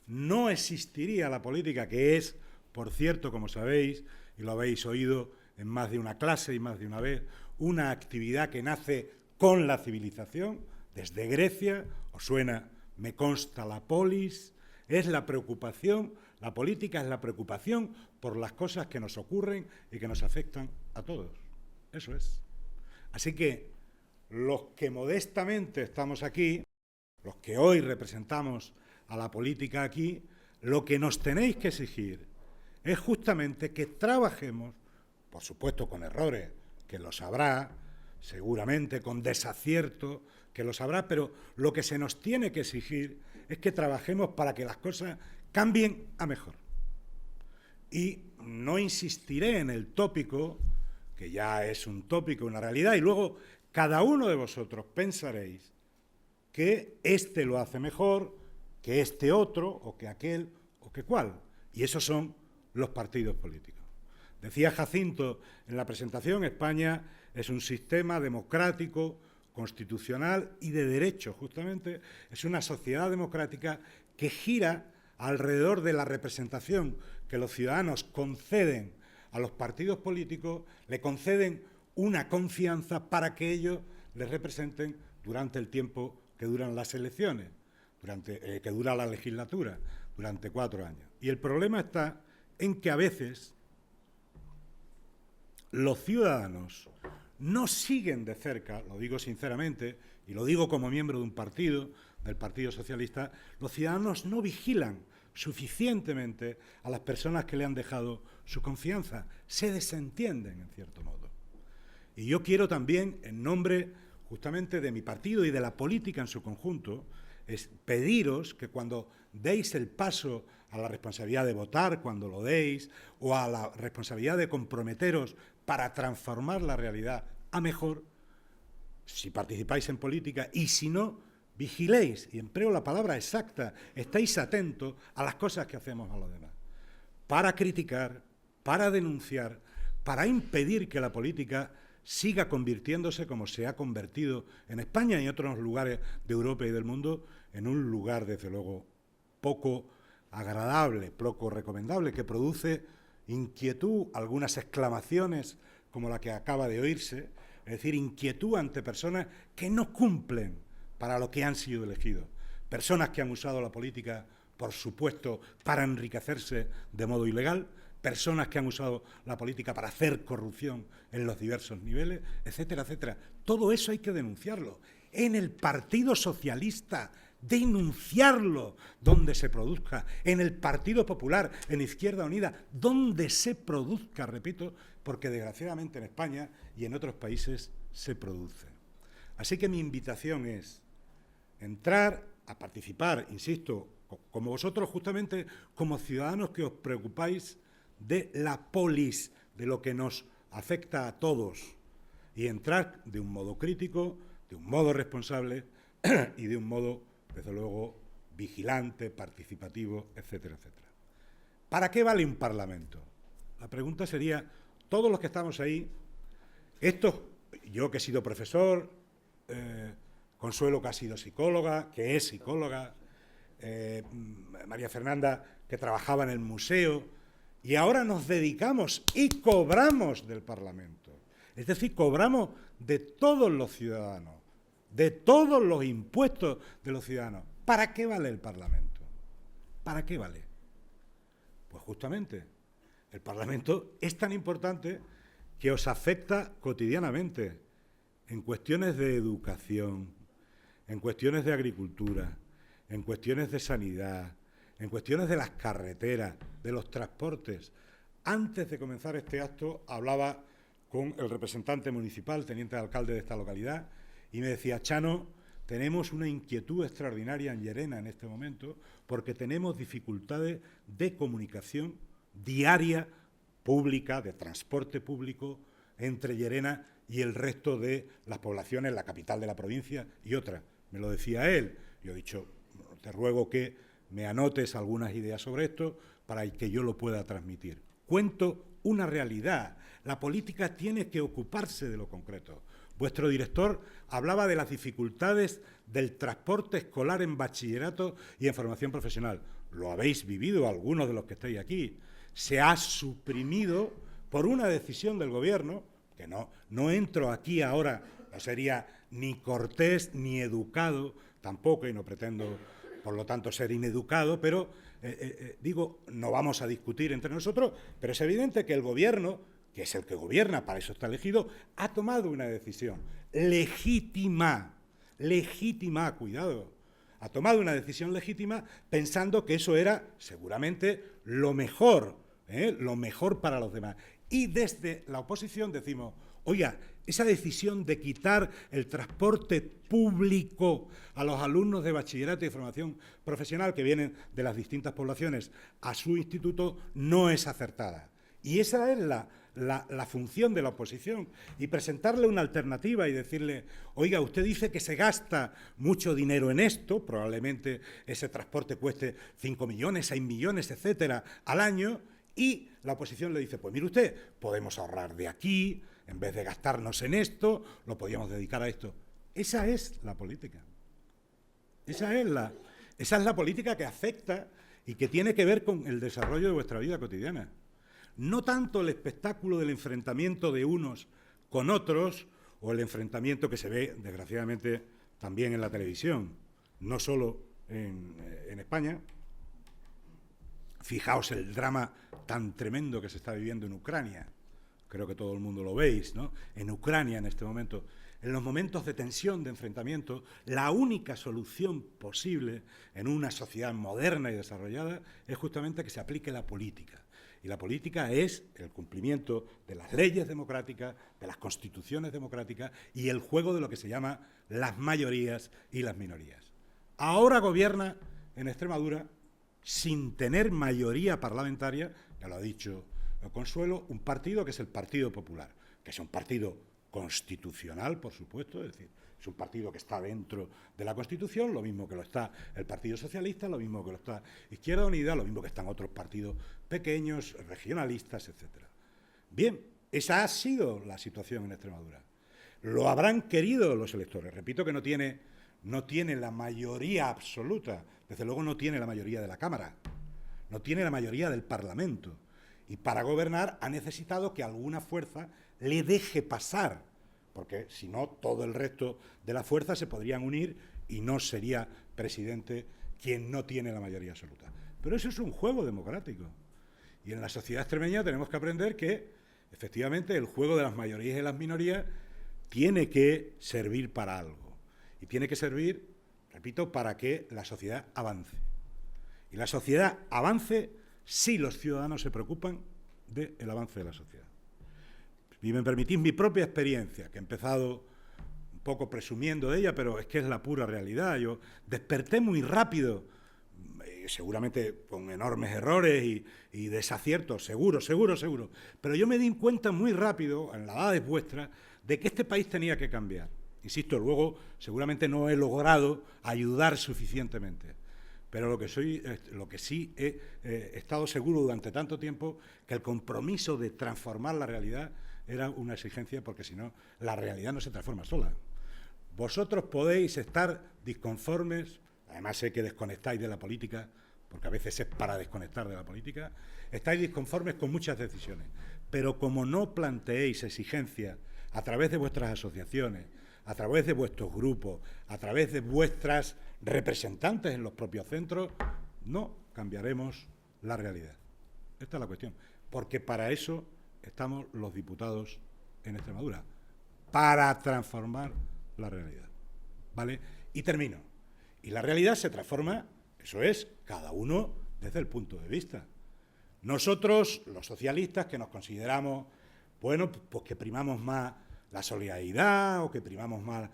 No existiría la política, que es, por cierto, como sabéis, y lo habéis oído en más de una clase y más de una vez, una actividad que nace con la civilización, desde Grecia, os suena, me consta la polis, es la preocupación, la política es la preocupación por las cosas que nos ocurren y que nos afectan a todos. Eso es. Así que los que modestamente estamos aquí, los que hoy representamos a la política aquí, lo que nos tenéis que exigir es justamente que trabajemos, por supuesto con errores, que los habrá, seguramente con desacierto, que los habrá, pero lo que se nos tiene que exigir es que trabajemos para que las cosas cambien a mejor. Y no insistiré en el tópico, que ya es un tópico, una realidad, y luego cada uno de vosotros pensaréis que este lo hace mejor, que este otro, o que aquel, o que cual. Y esos son los partidos políticos. Decía Jacinto en la presentación, España es un sistema democrático, constitucional y de derecho, justamente. Es una sociedad democrática que gira alrededor de la representación que los ciudadanos conceden a los partidos políticos, le conceden una confianza para que ellos les representen durante el tiempo que duran las elecciones, que dura la legislatura, durante 4 años. Y el problema está en que a veces los ciudadanos no siguen de cerca, lo digo sinceramente, y lo digo como miembro de un partido, del Partido Socialista, los ciudadanos no vigilan suficientemente a las personas que le han dejado su confianza, se desentienden en cierto modo. Y yo quiero también, en nombre justamente de mi partido y de la política en su conjunto, es pediros que cuando deis el paso a la responsabilidad de votar, cuando lo deis, o a la responsabilidad de comprometeros para transformar la realidad a mejor, si participáis en política, y si no, vigiléis, y empleo la palabra exacta, estéis atentos a las cosas que hacemos a los demás, para criticar, para denunciar, para impedir que la política siga convirtiéndose, como se ha convertido en España y en otros lugares de Europa y del mundo, en un lugar, desde luego, poco agradable, poco recomendable, que produce inquietud, algunas exclamaciones como la que acaba de oírse, es decir, inquietud ante personas que no cumplen para lo que han sido elegidos, personas que han usado la política, por supuesto, para enriquecerse de modo ilegal, personas que han usado la política para hacer corrupción en los diversos niveles, etcétera, etcétera. Todo eso hay que denunciarlo. En el Partido Socialista, denunciarlo donde se produzca. En el Partido Popular, en Izquierda Unida, donde se produzca, repito, porque desgraciadamente en España y en otros países se produce. Así que mi invitación es entrar a participar, insisto, como vosotros justamente, como ciudadanos que os preocupáis de la polis, de lo que nos afecta a todos, y entrar de un modo crítico, de un modo responsable y de un modo, desde luego, vigilante, participativo, etcétera, etcétera. ¿Para qué vale un Parlamento? La pregunta sería, todos los que estamos ahí, yo que he sido profesor, Consuelo que ha sido psicóloga, que es psicóloga, María Fernanda que trabajaba en el museo, y ahora nos dedicamos y cobramos del Parlamento. Es decir, cobramos de todos los ciudadanos, de todos los impuestos de los ciudadanos. ¿Para qué vale el Parlamento? ¿Para qué vale? Pues justamente, el Parlamento es tan importante que os afecta cotidianamente en cuestiones de educación, en cuestiones de agricultura, en cuestiones de sanidad, en cuestiones de las carreteras, de los transportes. Antes de comenzar este acto hablaba con el representante municipal, teniente de alcalde de esta localidad, y me decía, Chano, tenemos una inquietud extraordinaria en Llerena en este momento porque tenemos dificultades de comunicación diaria, pública, de transporte público, entre Llerena y el resto de las poblaciones, la capital de la provincia y otras. Me lo decía él. Yo he dicho, te ruego que me anotes algunas ideas sobre esto para que yo lo pueda transmitir. Cuento una realidad. La política tiene que ocuparse de lo concreto. Vuestro director hablaba de las dificultades del transporte escolar en bachillerato y en formación profesional. Lo habéis vivido algunos de los que estáis aquí. Se ha suprimido por una decisión del Gobierno, que no entro aquí ahora, no sería ni cortés ni educado tampoco, y no pretendo, por lo tanto, ser ineducado, pero digo, no vamos a discutir entre nosotros, pero es evidente que el Gobierno, que es el que gobierna, para eso está elegido, ha tomado una decisión legítima, cuidado, ha tomado una decisión legítima pensando que eso era seguramente lo mejor para los demás. Y desde la oposición decimos, oiga, esa decisión de quitar el transporte público a los alumnos de bachillerato y formación profesional que vienen de las distintas poblaciones a su instituto no es acertada. Y esa es la función de la oposición, y presentarle una alternativa y decirle, oiga, usted dice que se gasta mucho dinero en esto, probablemente ese transporte cueste 5 millones, 6 millones, etcétera, al año, y la oposición le dice, pues mire usted, podemos ahorrar de aquí, en vez de gastarnos en esto, lo podríamos dedicar a esto. Esa es la política. Esa es la política que afecta y que tiene que ver con el desarrollo de vuestra vida cotidiana. No tanto el espectáculo del enfrentamiento de unos con otros o el enfrentamiento que se ve, desgraciadamente, también en la televisión, no solo en España, Fijaos el drama tan tremendo que se está viviendo en Ucrania. Creo que todo el mundo lo veis, ¿no? En Ucrania en este momento, en los momentos de tensión, de enfrentamiento, la única solución posible en una sociedad moderna y desarrollada es justamente que se aplique la política. Y la política es el cumplimiento de las leyes democráticas, de las constituciones democráticas y el juego de lo que se llama las mayorías y las minorías. Ahora gobierna en Extremadura, sin tener mayoría parlamentaria, ya lo ha dicho Consuelo, un partido que es el Partido Popular, que es un partido constitucional, por supuesto, es decir, es un partido que está dentro de la Constitución, lo mismo que lo está el Partido Socialista, lo mismo que lo está Izquierda Unida, lo mismo que están otros partidos pequeños, regionalistas, etcétera. Bien, esa ha sido la situación en Extremadura. Lo habrán querido los electores. Repito que no tiene la mayoría absoluta, desde luego no tiene la mayoría de la Cámara, no tiene la mayoría del Parlamento. Y para gobernar ha necesitado que alguna fuerza le deje pasar, porque si no, todo el resto de las fuerzas se podrían unir y no sería presidente quien no tiene la mayoría absoluta. Pero eso es un juego democrático. Y en la sociedad extremeña tenemos que aprender que, efectivamente, el juego de las mayorías y las minorías tiene que servir para algo. Y tiene que servir, repito, para que la sociedad avance. Y la sociedad avance si los ciudadanos se preocupan del avance de la sociedad. Y me permitís mi propia experiencia, que he empezado un poco presumiendo de ella, pero es que es la pura realidad. Yo desperté muy rápido, seguramente con enormes errores y desaciertos, seguro, pero yo me di cuenta muy rápido, en las edades vuestras, de que este país tenía que cambiar. Insisto, luego seguramente no he logrado ayudar suficientemente. Pero lo que sí he estado seguro durante tanto tiempo, que el compromiso de transformar la realidad era una exigencia, porque si no, la realidad no se transforma sola. Vosotros podéis estar disconformes, además sé que desconectáis de la política, porque a veces es para desconectar de la política, estáis disconformes con muchas decisiones, pero como no planteéis exigencias a través de vuestras asociaciones, a través de vuestros grupos, a través de vuestras representantes en los propios centros, no cambiaremos la realidad. Esta es la cuestión, porque para eso estamos los diputados en Extremadura, para transformar la realidad, ¿vale? Y termino. Y la realidad se transforma, eso es, cada uno desde el punto de vista. Nosotros, los socialistas, que nos consideramos, bueno, pues que primamos más la solidaridad o que primamos más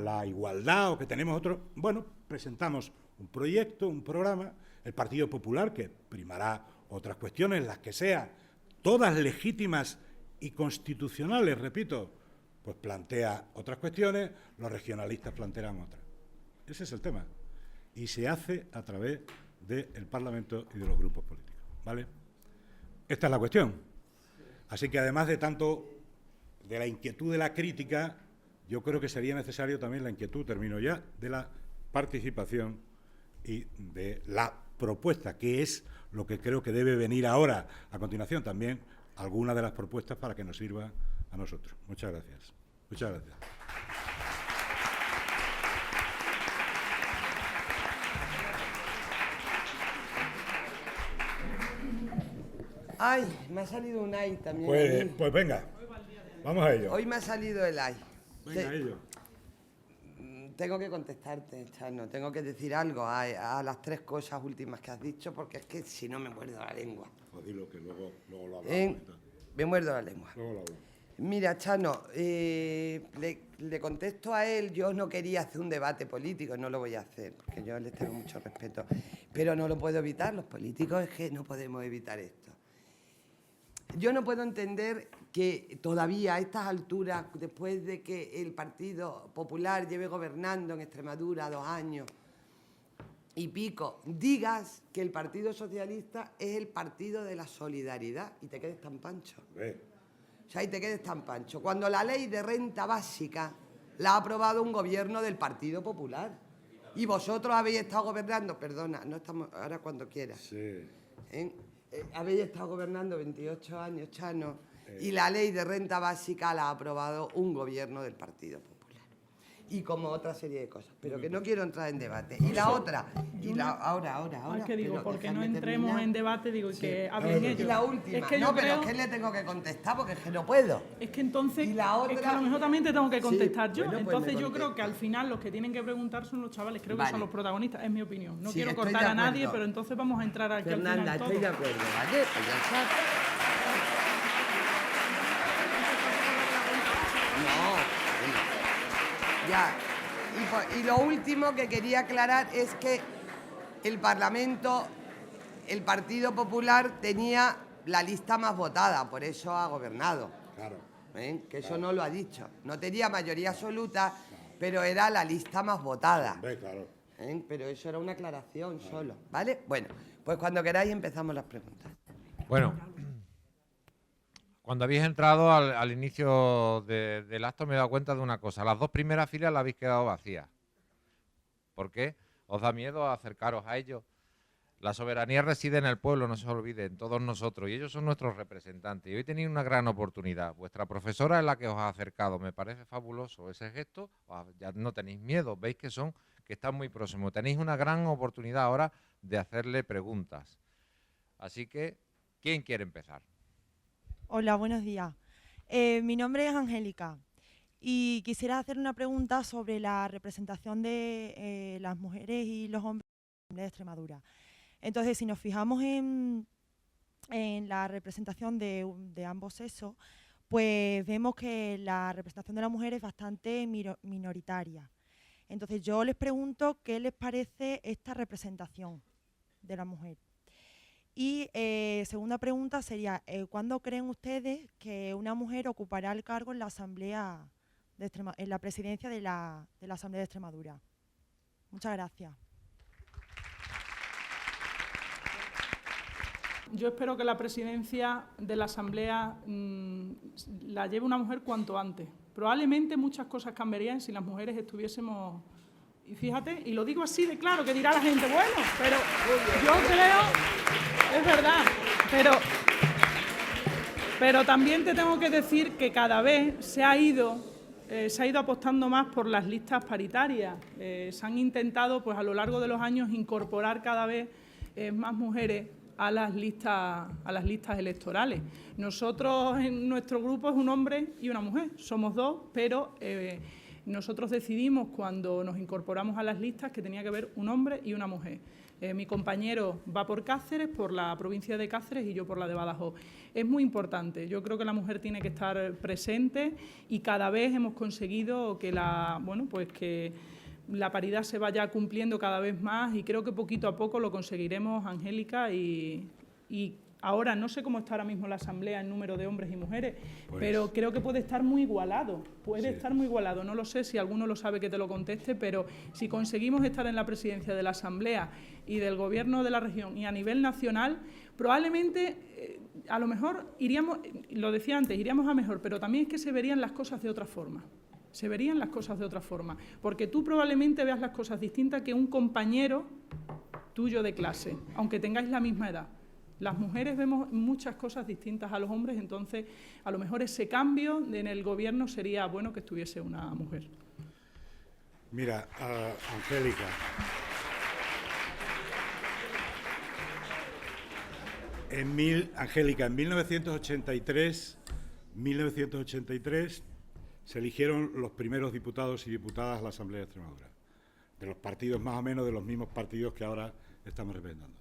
la igualdad o que tenemos otro, bueno, presentamos un proyecto, un programa, el Partido Popular, que primará otras cuestiones, las que sean, todas legítimas y constitucionales, repito, pues plantea otras cuestiones, los regionalistas plantearán otras. Ese es el tema. Y se hace a través del Parlamento y de los grupos políticos, ¿vale? Esta es la cuestión. Así que además de tanto de la inquietud de la crítica, yo creo que sería necesario también la inquietud, termino ya, de la participación y de la propuesta, que es lo que creo que debe venir ahora. A continuación también algunas de las propuestas para que nos sirva a nosotros. Muchas gracias. Muchas gracias. Ay, me ha salido un ay también. Pues venga, vamos a ello. Hoy me ha salido el ay. Venga a ello. Tengo que contestarte, Chano, tengo que decir algo a las tres cosas últimas que has dicho, porque es que si no me muerdo la lengua. Pues dilo, que luego lo hablamos. Me muerdo la lengua. Luego lo hablamos. Mira, Chano, le contesto a él, yo no quería hacer un debate político, no lo voy a hacer, porque yo les tengo mucho respeto, pero no lo puedo evitar, los políticos es que no podemos evitar esto. Yo no puedo entender que todavía a estas alturas, después de que el Partido Popular lleve gobernando en Extremadura 2 años y pico, digas que el Partido Socialista es el partido de la solidaridad y te quedes tan pancho. O sea, y te quedes tan pancho. Cuando la ley de renta básica la ha aprobado un gobierno del Partido Popular y vosotros habéis estado gobernando, perdona, no estamos ahora cuando quieras. Sí. Habéis estado gobernando 28 años, Chano, y la ley de renta básica la ha aprobado un gobierno del Partido Popular. y como otra serie de cosas, pero que no quiero entrar en debate. Y la otra, ahora. Es que digo, pero porque no dejadme entremos terminar. en debate, digo, y Sí. que hablen ellos. Y la última, Es que no, yo pero creo, es que le tengo que contestar porque es que no puedo. es que entonces, Y la otra- es que a lo mejor también te tengo que contestar Sí, yo. bueno, pues Entonces me yo creo que contesta. al final los que tienen que preguntar son los chavales, creo que Vale. son los protagonistas, es mi opinión. No Sí, quiero estoy cortar de a nadie, acuerdo. pero entonces vamos a entrar aquí Fernanda, al final estoy de todos. acuerdo, ¿vale? Pues ya está. No, bueno. Ya. Y lo último que quería aclarar es que el Parlamento, el Partido Popular tenía la lista más votada, por eso ha gobernado. Claro. Que eso no lo ha dicho. No tenía mayoría absoluta, pero era la lista más votada. Hombre, claro. Pero eso era una aclaración solo, ¿vale? Bueno, pues cuando queráis empezamos las preguntas. Bueno, cuando habéis entrado al inicio del acto me he dado cuenta de una cosa. Las dos primeras filas las habéis quedado vacías. ¿Por qué? ¿Os da miedo acercaros a ellos? La soberanía reside en el pueblo, no se olvide, en todos nosotros, y ellos son nuestros representantes. Y hoy tenéis una gran oportunidad. Vuestra profesora es la que os ha acercado. Me parece fabuloso ese gesto. Ya no tenéis miedo, veis que están muy próximos. Tenéis una gran oportunidad ahora de hacerle preguntas. Así que, ¿quién quiere empezar? Hola, buenos días. Mi nombre es Angélica y quisiera hacer una pregunta sobre la representación de las mujeres y los hombres en la Asamblea de Extremadura. Entonces, si nos fijamos en la representación de ambos sexos, pues vemos que la representación de la mujer es bastante minoritaria. Entonces, yo les pregunto qué les parece esta representación de la mujer. Y segunda pregunta sería, ¿cuándo creen ustedes que una mujer ocupará el cargo en la Asamblea en la presidencia de la Asamblea de Extremadura? Muchas gracias. Yo espero que la presidencia de la Asamblea la lleve una mujer cuanto antes. Probablemente muchas cosas cambiarían si las mujeres estuviésemos... Y fíjate, y lo digo así de claro, que dirá la gente, bueno, pero yo creo, es verdad, pero también te tengo que decir que cada vez se ha ido apostando más por las listas paritarias. Se han intentado, pues a lo largo de los años, incorporar cada vez más mujeres a las listas electorales. Nosotros, en nuestro grupo, es un hombre y una mujer, somos dos, pero nosotros decidimos cuando nos incorporamos a las listas que tenía que haber un hombre y una mujer. Mi compañero va por Cáceres, por la provincia de Cáceres, y yo por la de Badajoz. Es muy importante. Yo creo que la mujer tiene que estar presente y cada vez hemos conseguido que que la paridad se vaya cumpliendo cada vez más, y creo que poquito a poco lo conseguiremos, Angélica, y ahora no sé cómo está ahora mismo la Asamblea en número de hombres y mujeres, pero creo que puede estar muy igualado, estar muy igualado. No lo sé, si alguno lo sabe que te lo conteste, pero si conseguimos estar en la presidencia de la Asamblea y del Gobierno de la región y a nivel nacional, probablemente, a lo mejor iríamos, lo decía antes, iríamos a mejor, pero también es que se verían las cosas de otra forma. Se verían las cosas de otra forma, porque tú probablemente veas las cosas distintas que un compañero tuyo de clase, aunque tengáis la misma edad. Las mujeres vemos muchas cosas distintas a los hombres, entonces a lo mejor ese cambio en el gobierno sería bueno que estuviese una mujer. Mira, Angélica, en 1983 se eligieron los primeros diputados y diputadas a la Asamblea de Extremadura, de los partidos más o menos de los mismos partidos que ahora estamos representando.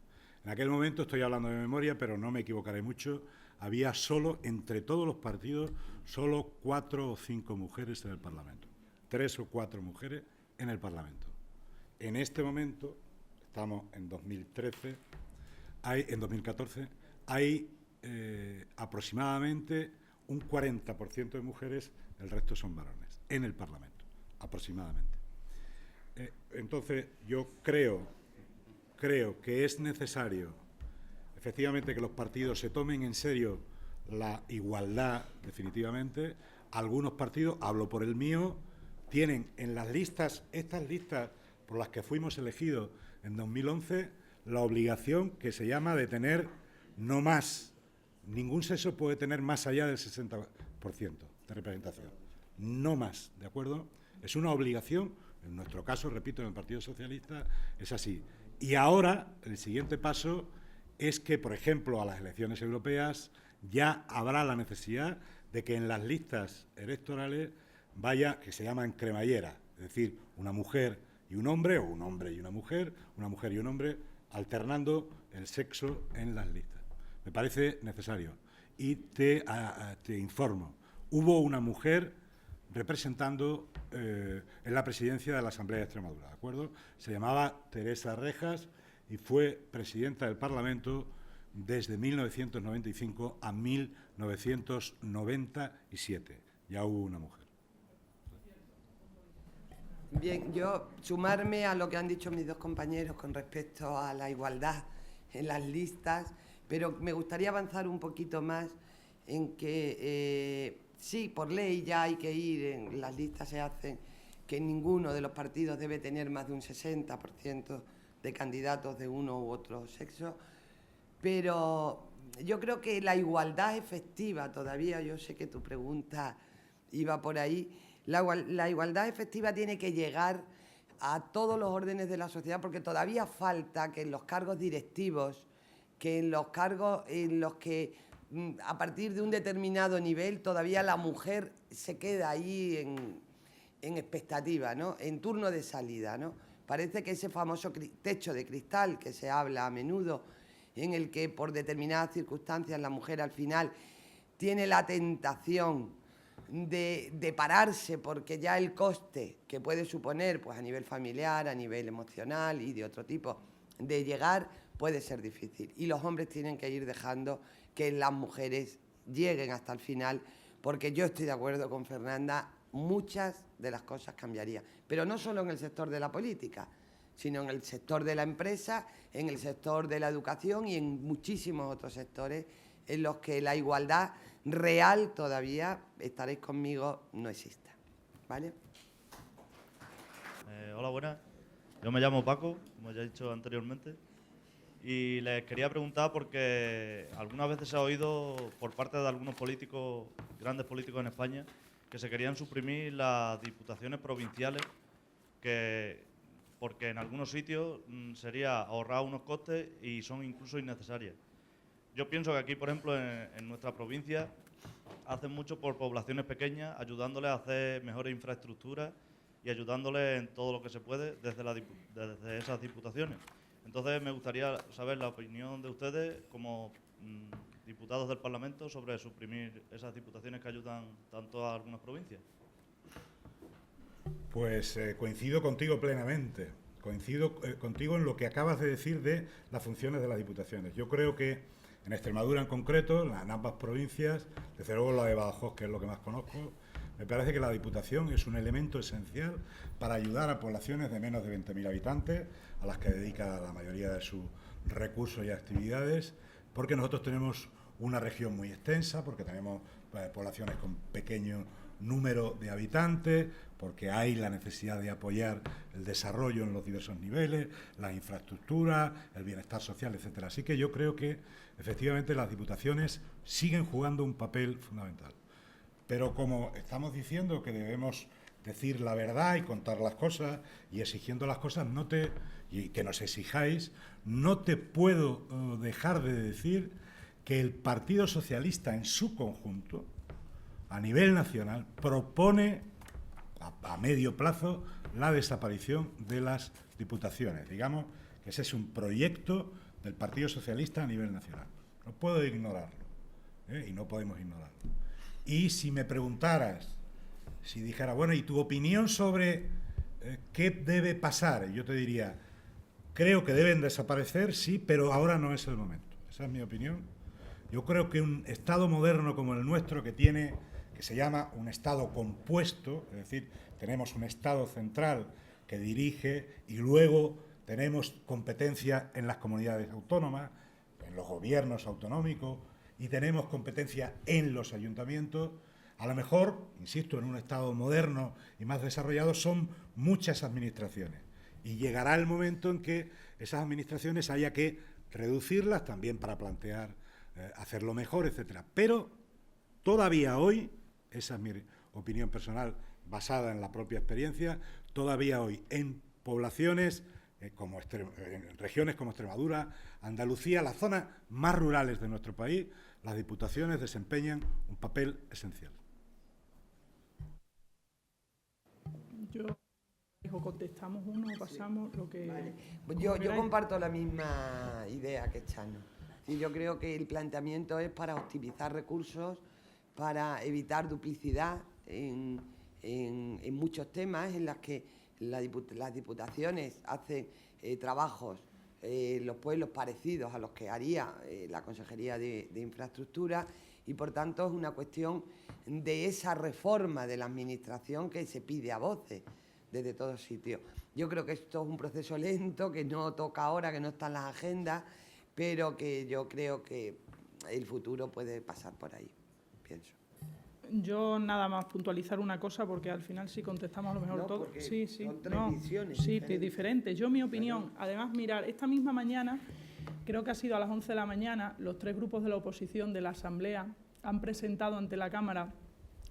En aquel momento, estoy hablando de memoria, pero no me equivocaré mucho, había entre todos los partidos, solo 4 o 5 mujeres en el Parlamento. 3 o 4 mujeres en el Parlamento. En este momento, estamos en 2014, hay aproximadamente un 40% de mujeres, el resto son varones, en el Parlamento, aproximadamente. Entonces, yo creo que es necesario, efectivamente, que los partidos se tomen en serio la igualdad, definitivamente. Algunos partidos, hablo por el mío, tienen en las listas, estas listas por las que fuimos elegidos en 2011, la obligación que se llama de tener no más. Ningún sexo puede tener más allá del 60% de representación. No más, ¿de acuerdo? es una obligación. En nuestro caso, repito, en el Partido Socialista es así. Y ahora, el siguiente paso es que, por ejemplo, a las elecciones europeas ya habrá la necesidad de que en las listas electorales vaya, que se llaman cremallera, es decir, una mujer y un hombre, o un hombre y una mujer y un hombre, alternando el sexo en las listas. Me parece necesario. Y te informo, hubo una mujer representando en la presidencia de la Asamblea de Extremadura, ¿de acuerdo? Se llamaba Teresa Rejas y fue presidenta del Parlamento desde 1995 a 1997. Ya hubo una mujer. Bien, yo sumarme a lo que han dicho mis dos compañeros con respecto a la igualdad en las listas, pero me gustaría avanzar un poquito más en que sí, por ley ya hay que ir, en las listas se hacen que ninguno de los partidos debe tener más de un 60% de candidatos de uno u otro sexo, pero yo creo que la igualdad efectiva todavía, yo sé que tu pregunta iba por ahí, la igualdad efectiva tiene que llegar a todos los órdenes de la sociedad, porque todavía falta que en los cargos directivos, que en los cargos en los que a partir de un determinado nivel todavía la mujer se queda ahí en expectativa, ¿no? En turno de salida, ¿no? Parece que ese famoso techo de cristal que se habla a menudo, en el que por determinadas circunstancias la mujer al final tiene la tentación de pararse, porque ya el coste que puede suponer, pues a nivel familiar, a nivel emocional y de otro tipo, de llegar puede ser difícil. Y los hombres tienen que ir dejando que las mujeres lleguen hasta el final, porque yo estoy de acuerdo con Fernanda, muchas de las cosas cambiarían. Pero no solo en el sector de la política, sino en el sector de la empresa, en el sector de la educación y en muchísimos otros sectores en los que la igualdad real todavía, estaréis conmigo, no existe. ¿Vale? Hola, buenas. Yo me llamo Paco, como ya he dicho anteriormente, y les quería preguntar porque algunas veces se ha oído por parte de algunos políticos, grandes políticos en España, que se querían suprimir las diputaciones provinciales, porque en algunos sitios sería ahorrar unos costes y son incluso innecesarias. Yo pienso que aquí, por ejemplo, en nuestra provincia, hacen mucho por poblaciones pequeñas, ayudándoles a hacer mejores infraestructuras y ayudándoles en todo lo que se puede desde esas diputaciones. Entonces, me gustaría saber la opinión de ustedes como diputados del Parlamento sobre suprimir esas diputaciones que ayudan tanto a algunas provincias. Pues coincido contigo plenamente. Coincido contigo en lo que acabas de decir de las funciones de las diputaciones. Yo creo que en Extremadura en concreto, en ambas provincias, desde luego la de Badajoz, que es lo que más conozco, me parece que la Diputación es un elemento esencial para ayudar a poblaciones de menos de 20.000 habitantes, a las que dedica la mayoría de sus recursos y actividades, porque nosotros tenemos una región muy extensa, porque tenemos poblaciones con pequeño número de habitantes, porque hay la necesidad de apoyar el desarrollo en los diversos niveles, la infraestructura, el bienestar social, etcétera. Así que yo creo que efectivamente las diputaciones siguen jugando un papel fundamental. Pero como estamos diciendo que debemos decir la verdad y contar las cosas y exigiendo las cosas, y que nos exijáis, no te puedo dejar de decir que el Partido Socialista en su conjunto, a nivel nacional, propone a medio plazo la desaparición de las diputaciones. Digamos que ese es un proyecto del Partido Socialista a nivel nacional. No puedo ignorarlo, y no podemos ignorarlo. Y si me preguntaras, si dijera, bueno, ¿y tu opinión sobre qué debe pasar? Yo te diría, creo que deben desaparecer, sí, pero ahora no es el momento. Esa es mi opinión. Yo creo que un Estado moderno como el nuestro, que se llama un Estado compuesto, es decir, tenemos un Estado central que dirige y luego tenemos competencia en las comunidades autónomas, en los gobiernos autonómicos, y tenemos competencia en los ayuntamientos. A lo mejor, insisto, en un Estado moderno y más desarrollado son muchas administraciones, y llegará el momento en que esas administraciones haya que reducirlas también para plantear hacerlo mejor, etcétera. Pero todavía hoy, esa es mi opinión personal, basada en la propia experiencia. Todavía hoy, en poblaciones, en regiones como Extremadura, Andalucía, las zonas más rurales de nuestro país, las diputaciones desempeñan un papel esencial. O contestamos uno o pasamos lo que... Vale. Yo comparto la misma idea que Chano. Sí, yo creo que el planteamiento es para optimizar recursos, para evitar duplicidad en muchos temas en los que las diputaciones hacen trabajos, los pueblos parecidos a los que haría la Consejería de Infraestructura, y por tanto es una cuestión de esa reforma de la Administración que se pide a voces desde todos sitios. Yo creo que esto es un proceso lento, que no toca ahora, que no está en las agendas, pero que yo creo que el futuro puede pasar por ahí, pienso. Yo nada más puntualizar una cosa, porque al final si contestamos a lo mejor todo. Sí, son tres visiones diferentes. Yo mi opinión, además, mirar, esta misma mañana, creo que ha sido a las 11 de la mañana, los 3 grupos de la oposición de la Asamblea han presentado ante la Cámara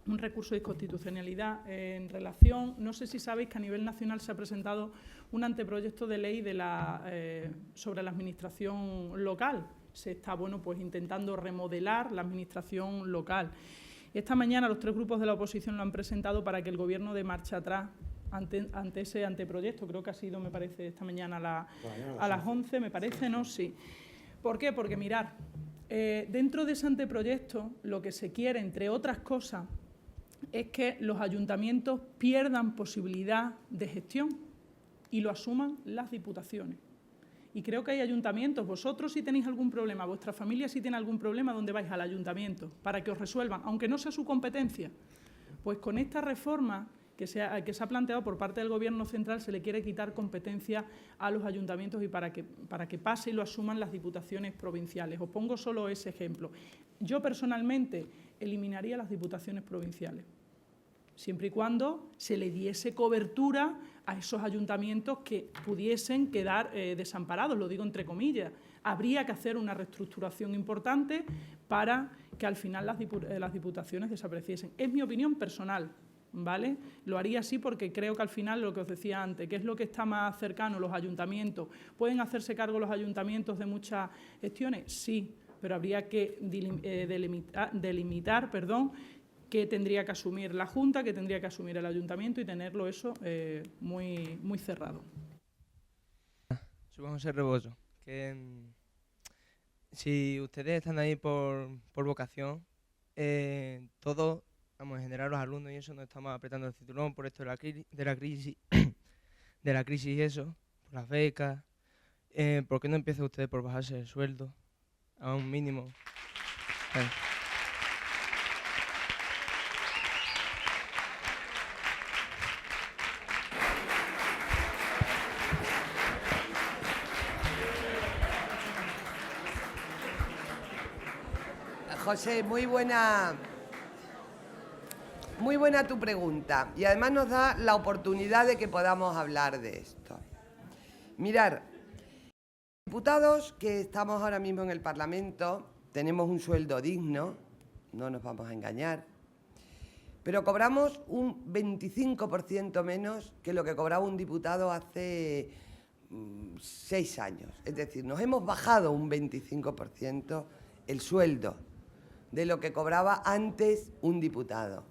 un recurso de inconstitucionalidad en relación, no sé si sabéis que a nivel nacional se ha presentado un anteproyecto de ley sobre la administración local. Se está pues intentando remodelar la administración local. Esta mañana los 3 grupos de la oposición lo han presentado para que el Gobierno dé marcha atrás ante ese anteproyecto. Creo que ha sido, me parece, esta mañana a las 11, me parece, ¿no? Sí. ¿Por qué? Porque, mirad, dentro de ese anteproyecto lo que se quiere, entre otras cosas, es que los ayuntamientos pierdan posibilidad de gestión y lo asuman las diputaciones. Y creo que hay ayuntamientos, vosotros si tenéis algún problema, vuestra familia si tiene algún problema, ¿dónde vais? Al ayuntamiento, para que os resuelvan, aunque no sea su competencia. Pues con esta reforma que se ha planteado por parte del Gobierno central se le quiere quitar competencia a los ayuntamientos y para que pase y lo asuman las diputaciones provinciales. Os pongo solo ese ejemplo. Yo personalmente eliminaría las diputaciones provinciales, siempre y cuando se le diese cobertura a esos ayuntamientos que pudiesen quedar desamparados, lo digo entre comillas. Habría que hacer una reestructuración importante para que al final las diputaciones desapareciesen. Es mi opinión personal, ¿vale? Lo haría así porque creo que al final, lo que os decía antes, que es lo que está más cercano, los ayuntamientos. ¿Pueden hacerse cargo los ayuntamientos de muchas gestiones? Sí, pero habría que delimitar, qué tendría que asumir la Junta, qué tendría que asumir el Ayuntamiento y tenerlo eso muy, muy cerrado. Soy Juan José Rebozo, que si ustedes están ahí por vocación, todos, vamos, en general los alumnos y eso, nos estamos apretando el cinturón por esto de la crisis y eso, por las becas. ¿Por qué no empieza usted por bajarse el sueldo a un mínimo? José, muy buena tu pregunta, y además nos da la oportunidad de que podamos hablar de esto. Mirar, diputados que estamos ahora mismo en el Parlamento tenemos un sueldo digno, no nos vamos a engañar, pero cobramos un 25% menos que lo que cobraba un diputado hace 6 años. Es decir, nos hemos bajado un 25% el sueldo de lo que cobraba antes un diputado.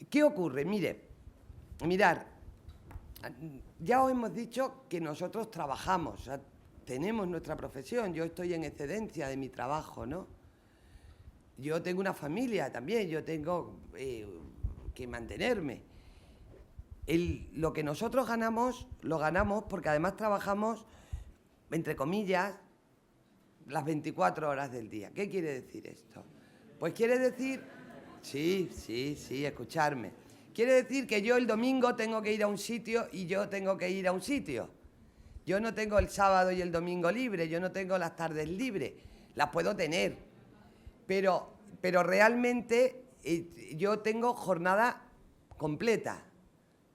¿Qué ocurre? Mirad, ya os hemos dicho que nosotros trabajamos, o sea, tenemos nuestra profesión, yo estoy en excedencia de mi trabajo, ¿no? Yo tengo una familia también, yo tengo que mantenerme. Lo que nosotros ganamos, lo ganamos porque además trabajamos, entre comillas, las 24 horas del día. ¿Qué quiere decir esto? Pues quiere decir... Sí, escucharme. Quiere decir que yo el domingo tengo que ir a un sitio y yo tengo que ir a un sitio. Yo no tengo el sábado y el domingo libre, yo no tengo las tardes libres. Las puedo tener, pero realmente yo tengo jornada completa,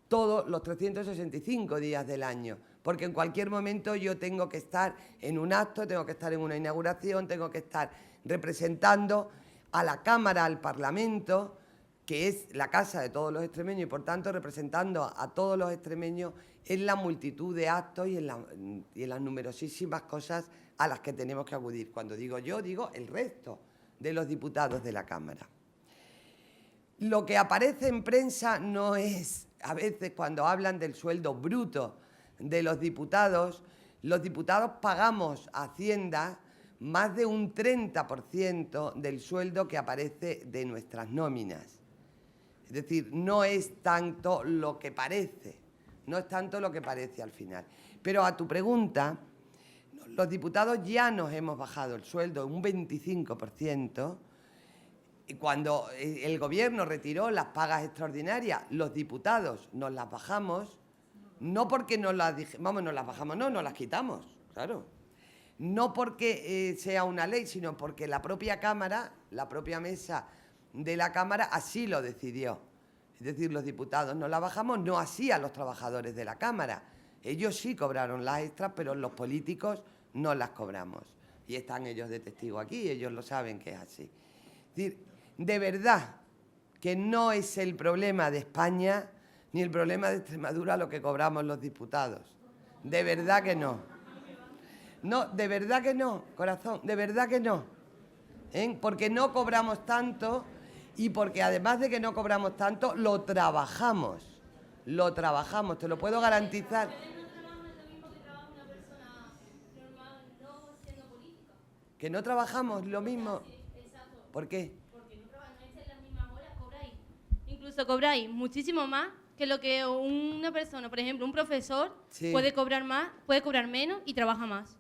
todos los 365 días del año. Porque en cualquier momento yo tengo que estar en un acto, tengo que estar en una inauguración, tengo que estar representando a la Cámara, al Parlamento, que es la casa de todos los extremeños y, por tanto, representando a todos los extremeños en la multitud de actos y en las numerosísimas cosas a las que tenemos que acudir. Cuando digo yo, digo el resto de los diputados de la Cámara. Lo que aparece en prensa no es, a veces cuando hablan del sueldo bruto de los diputados pagamos a Hacienda más de un 30% del sueldo que aparece de nuestras nóminas. Es decir, no es tanto lo que parece, no es tanto lo que parece al final. Pero a tu pregunta, los diputados ya nos hemos bajado el sueldo un 25%. Y cuando el Gobierno retiró las pagas extraordinarias, los diputados nos las bajamos, no porque nos las bajamos, no, nos las quitamos, claro. No porque sea una ley, sino porque la propia Cámara, la propia mesa de la Cámara así lo decidió. Es decir, los diputados nos las bajamos, no así a los trabajadores de la Cámara. Ellos sí cobraron las extras, pero los políticos no las cobramos. Y están ellos de testigo aquí, ellos lo saben que es así. Es decir, de verdad que no es el problema de España ni el problema de Extremadura lo que cobramos los diputados. De verdad que no. No, de verdad que no, corazón, de verdad que no. Porque no cobramos tanto y porque además de que no cobramos tanto, lo trabajamos, te lo puedo garantizar. ¿Que no trabajamos lo mismo? ¿Por qué? Porque no trabajáis en las mismas horas, cobráis. Incluso cobráis muchísimo más que lo que una persona, por ejemplo, un profesor, sí, puede cobrar más, puede cobrar menos y trabaja más.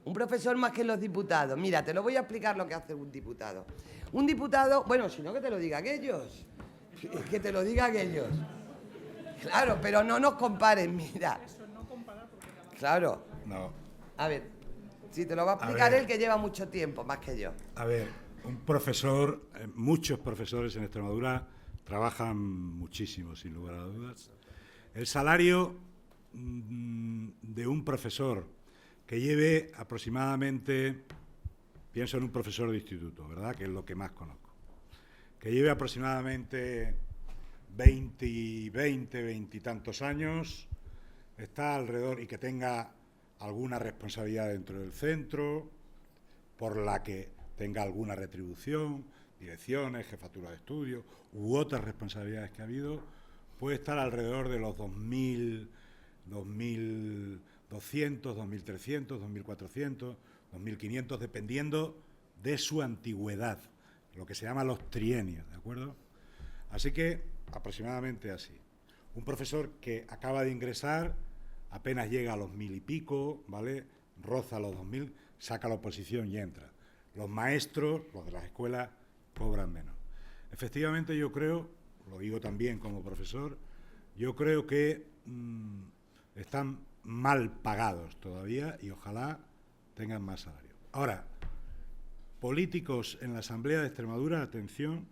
Un profesor más que los diputados. Mira, te lo voy a explicar lo que hace un diputado. Un diputado, bueno, si no que te lo digan ellos. Que te lo digan ellos. Claro, pero no nos comparen, mira. Claro. No. A ver, si te lo va a explicar él, que lleva mucho tiempo, más que yo. A ver, un profesor, muchos profesores en Extremadura trabajan muchísimo, sin lugar a dudas. El salario de un profesor que lleve aproximadamente, pienso en un profesor de instituto, ¿verdad?, que es lo que más conozco, que lleve aproximadamente 20 y tantos años, está alrededor, y que tenga alguna responsabilidad dentro del centro, por la que tenga alguna retribución, direcciones, jefatura de estudio, u otras responsabilidades que ha habido, puede estar alrededor de los 2.200, 2.300, 2.400, 2.500, dependiendo de su antigüedad, lo que se llama los trienios, ¿de acuerdo? Así que aproximadamente así. Un profesor que acaba de ingresar, apenas llega a los 1.000 y pico, ¿vale?, roza los 2.000, saca la oposición y entra. Los maestros, los de las escuelas, cobran menos. Efectivamente, yo creo, lo digo también como profesor, yo creo que están mal pagados todavía y ojalá tengan más salario. Ahora, políticos en la Asamblea de Extremadura, atención,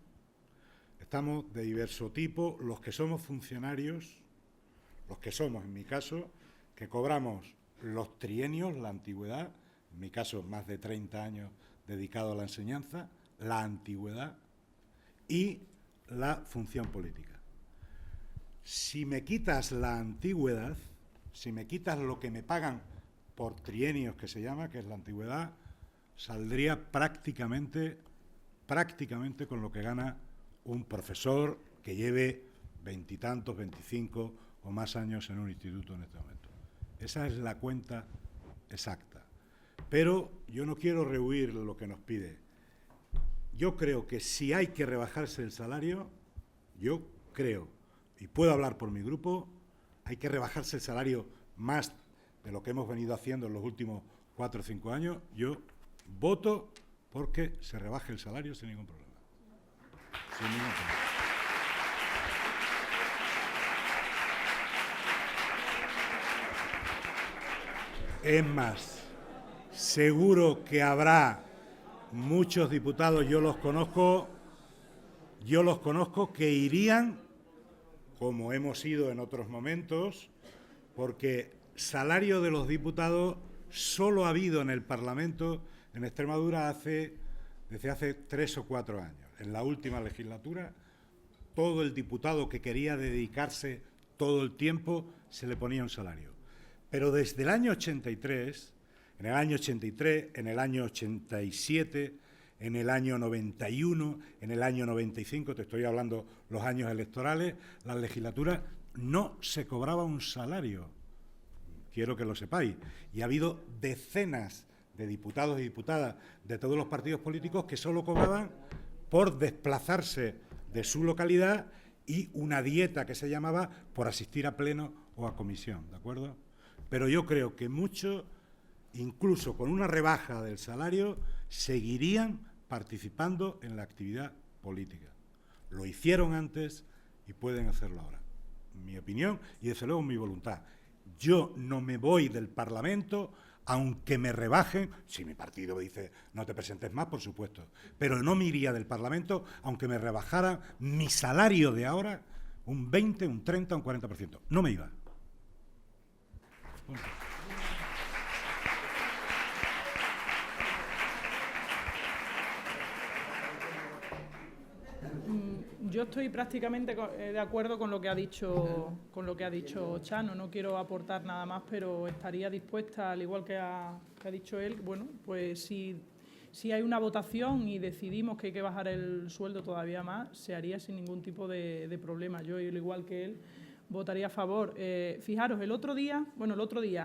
estamos de diverso tipo, los que somos funcionarios, los que somos, en mi caso, que cobramos los trienios, la antigüedad, en mi caso más de 30 años dedicado a la enseñanza, la antigüedad y la función política. Si me quitas la antigüedad, si me quitas lo que me pagan por trienios, que se llama, que es la antigüedad, saldría prácticamente con lo que gana un profesor que lleve 20 y tantos, 25 o más años en un instituto en este momento. Esa es la cuenta exacta. Pero yo no quiero rehuir lo que nos pide. Yo creo que si hay que rebajarse el salario, yo creo, y puedo hablar por mi grupo, hay que rebajarse el salario más de lo que hemos venido haciendo en los últimos 4 o 5 años. Yo voto porque se rebaje el salario sin ningún problema. Sin ningún problema. Es más, seguro que habrá muchos diputados, yo los conozco, que irían, como hemos ido en otros momentos, porque salario de los diputados solo ha habido en el Parlamento en Extremadura desde hace 3 o 4 años. En la última legislatura todo el diputado que quería dedicarse todo el tiempo se le ponía un salario. Pero desde el año 83, en el año 83, en el año 87, en el año 91, en el año 95, te estoy hablando los años electorales, las legislaturas, no se cobraba un salario. Quiero que lo sepáis. Y ha habido decenas de diputados y diputadas de todos los partidos políticos que solo cobraban por desplazarse de su localidad y una dieta que se llamaba por asistir a pleno o a comisión, ¿de acuerdo? Pero yo creo que muchos, incluso con una rebaja del salario, seguirían participando en la actividad política. Lo hicieron antes y pueden hacerlo ahora. Mi opinión y, desde luego, mi voluntad. Yo no me voy del Parlamento aunque me rebajen. Si mi partido dice no te presentes más, por supuesto, pero no me iría del Parlamento aunque me rebajara mi salario de ahora un 20, un 30, un 40%. No me iba. Punto. Yo estoy prácticamente de acuerdo con lo que ha dicho Chano. No quiero aportar nada más, pero estaría dispuesta, al igual que ha dicho él, bueno, pues si hay una votación y decidimos que hay que bajar el sueldo todavía más, se haría sin ningún tipo de problema. Yo, al igual que él, votaría a favor. Fijaros, el otro día,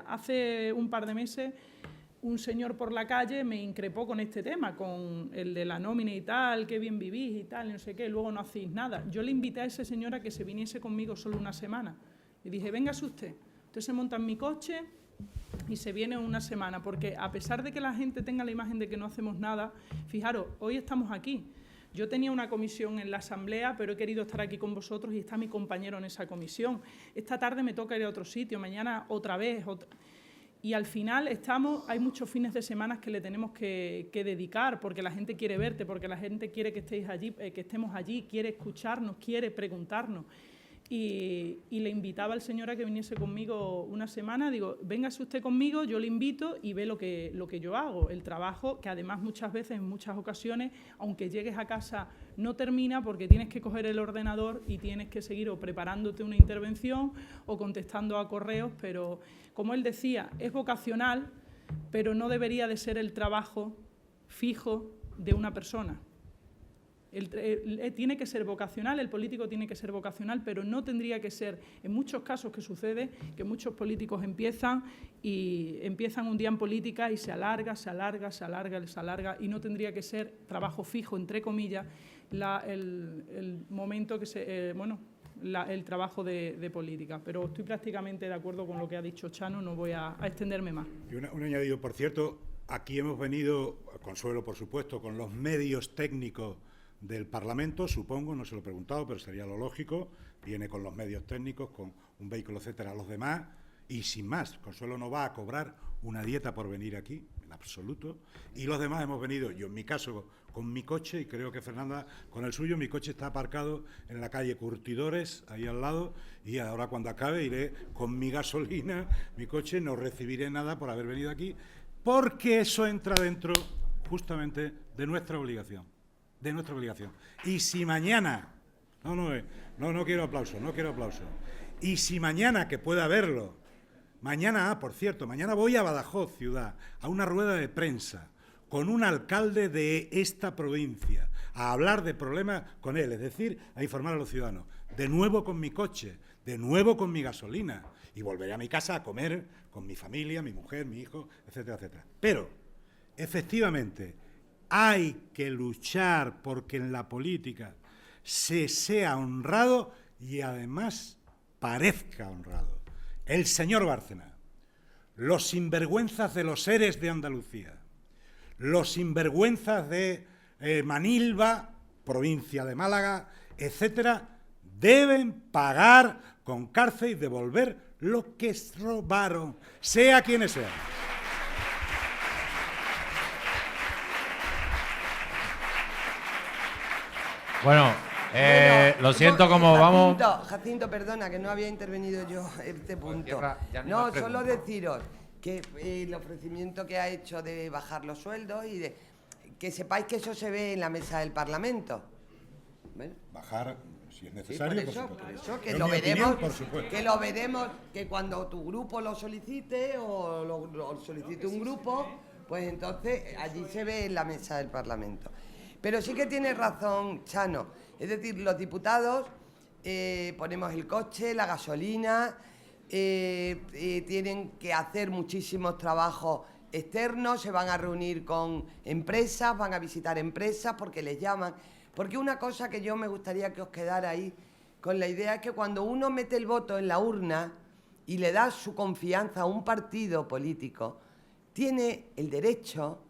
hace un par de meses, un señor por la calle me increpó con este tema, con el de la nómina y tal, qué bien vivís y tal, y no sé qué, luego no hacéis nada. Yo le invité a ese señor a que se viniese conmigo solo una semana. Y dije, véngase usted se monta en mi coche y se viene una semana, porque a pesar de que la gente tenga la imagen de que no hacemos nada, fijaros, hoy estamos aquí. Yo tenía una comisión en la Asamblea, pero he querido estar aquí con vosotros y está mi compañero en esa comisión. Esta tarde me toca ir a otro sitio, mañana otra vez. Y al final hay muchos fines de semana que le tenemos que dedicar, porque la gente quiere verte, porque la gente quiere que estéis allí, que estemos allí, quiere escucharnos, quiere preguntarnos. Y le invitaba al señor a que viniese conmigo una semana. Digo, véngase usted conmigo, yo le invito y ve lo que yo hago. El trabajo, que además muchas veces, en muchas ocasiones, aunque llegues a casa, no termina porque tienes que coger el ordenador y tienes que seguir o preparándote una intervención o contestando a correos, pero como él decía, es vocacional, pero no debería de ser el trabajo fijo de una persona. Tiene que ser vocacional, el político tiene que ser vocacional, pero no tendría que ser, en muchos casos que sucede, que muchos políticos empiezan un día en política y se alarga, y no tendría que ser trabajo fijo, entre comillas, el momento que el trabajo de política. Pero estoy prácticamente de acuerdo con lo que ha dicho Chano, no voy a extenderme más. Y un añadido, por cierto, aquí hemos venido, Consuelo, por supuesto, con los medios técnicos del Parlamento, supongo, no se lo he preguntado, pero sería lo lógico, viene con los medios técnicos, con un vehículo, etcétera, los demás, y sin más. Consuelo no va a cobrar una dieta por venir aquí, en absoluto, y los demás hemos venido, yo en mi caso, con mi coche, y creo que Fernanda con el suyo. Mi coche está aparcado en la calle Curtidores, ahí al lado, y ahora cuando acabe iré con mi gasolina, mi coche, no recibiré nada por haber venido aquí, porque eso entra dentro justamente de nuestra obligación. Y si mañana, no quiero aplauso, y si mañana, que pueda haberlo, mañana voy a Badajoz, ciudad, a una rueda de prensa con un alcalde de esta provincia, a hablar de problemas con él, es decir, a informar a los ciudadanos, de nuevo con mi coche, de nuevo con mi gasolina, y volveré a mi casa a comer con mi familia, mi mujer, mi hijo, etcétera, etcétera. Pero, efectivamente, hay que luchar porque en la política se sea honrado y además parezca honrado. El señor Bárcena, los sinvergüenzas de los seres de Andalucía, los sinvergüenzas de Manilva, provincia de Málaga, etcétera, deben pagar con cárcel y devolver lo que robaron, sea quienes sean. Bueno, lo siento, como vamos... Jacinto, perdona, que no había intervenido yo en este punto. No, solo deciros que el ofrecimiento que ha hecho de bajar los sueldos y de que sepáis que eso se ve en la mesa del Parlamento. Bajar, Si es necesario, por por eso, supuesto. que Yo, lo mi veremos, opinión, por supuesto. que lo veremos, que cuando tu grupo lo solicite o lo solicite un grupo, pues entonces allí se ve en la mesa del Parlamento. Pero sí que tiene razón Chano, es decir, los diputados ponemos el coche, la gasolina, tienen que hacer muchísimos trabajos externos, se van a reunir con empresas, van a visitar empresas porque les llaman. Porque una cosa que yo me gustaría que os quedara ahí con la idea es que cuando uno mete el voto en la urna y le da su confianza a un partido político, tiene el derecho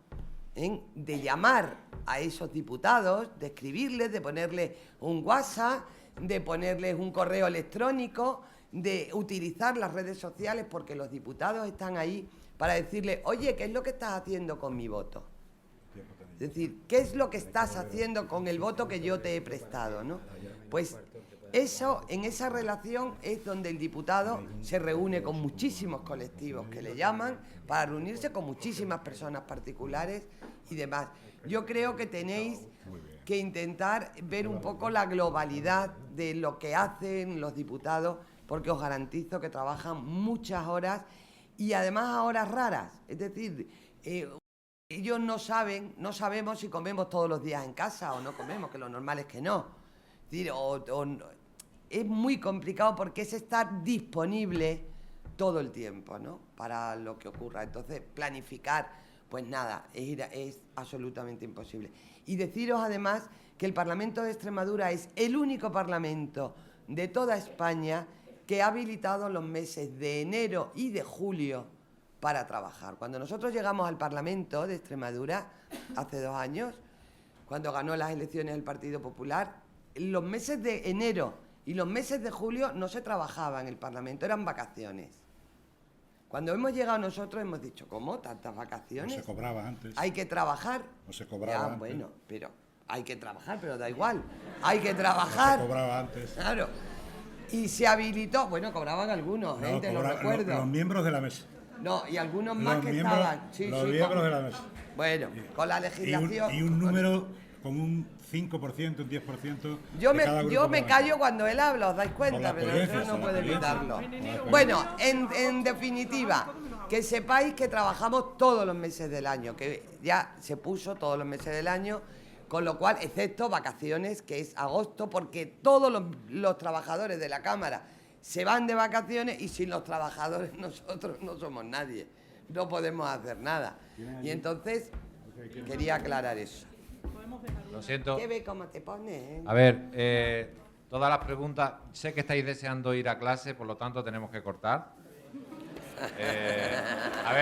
de llamar a esos diputados, de escribirles, de ponerles un WhatsApp, de ponerles un correo electrónico, de utilizar las redes sociales, porque los diputados están ahí para decirle, oye, ¿qué es lo que estás haciendo con mi voto? Es decir, ¿qué es lo que estás haciendo con el voto que yo te he prestado, ¿no? Pues eso, en esa relación es donde el diputado se reúne con muchísimos colectivos que le llaman para reunirse con muchísimas personas particulares y demás. Yo creo que tenéis que intentar ver un poco la globalidad de lo que hacen los diputados, porque os garantizo que trabajan muchas horas y además a horas raras. Es decir, ellos no sabemos si comemos todos los días en casa o no comemos, que lo normal es que no. Es decir, es muy complicado porque es estar disponible todo el tiempo, ¿no? Para lo que ocurra. Entonces, planificar, pues nada, es absolutamente imposible. Y deciros además que el Parlamento de Extremadura es el único parlamento de toda España que ha habilitado los meses de enero y de julio para trabajar. Cuando nosotros llegamos al Parlamento de Extremadura, hace 2 años, cuando ganó las elecciones el Partido Popular, los meses de enero y los meses de julio no se trabajaba en el Parlamento, eran vacaciones. Cuando hemos llegado nosotros hemos dicho, ¿cómo? ¿Tantas vacaciones? No se cobraba antes. Hay que trabajar. No se cobraba antes. Bueno, pero hay que trabajar, pero da igual. Hay que trabajar. No se cobraba antes. Claro. Y se habilitó, bueno, cobraban algunos, No, gente, lo recuerdo. los miembros de la mesa. No, y algunos más Los que miembros, estaban. Sí, los sí, miembros de la mesa. Bueno, con la legislación. Y un número con un 5%, un 10%. Yo de cada grupo me parlamentario. callo cuando él habla, os dais Por cuenta, la pero experiencia, eso no por la puedo experiencia. evitarlo. Bueno, en definitiva, que sepáis que trabajamos todos los meses del año, que ya se puso todos los meses del año, con lo cual, excepto vacaciones, que es agosto, porque todos los trabajadores de la Cámara se van de vacaciones y sin los trabajadores nosotros no somos nadie, no podemos hacer nada. Y entonces quería aclarar eso. Lo siento. ¿Qué ve cómo te pones? A ver, todas las preguntas, sé que estáis deseando ir a clase, por lo tanto tenemos que cortar. A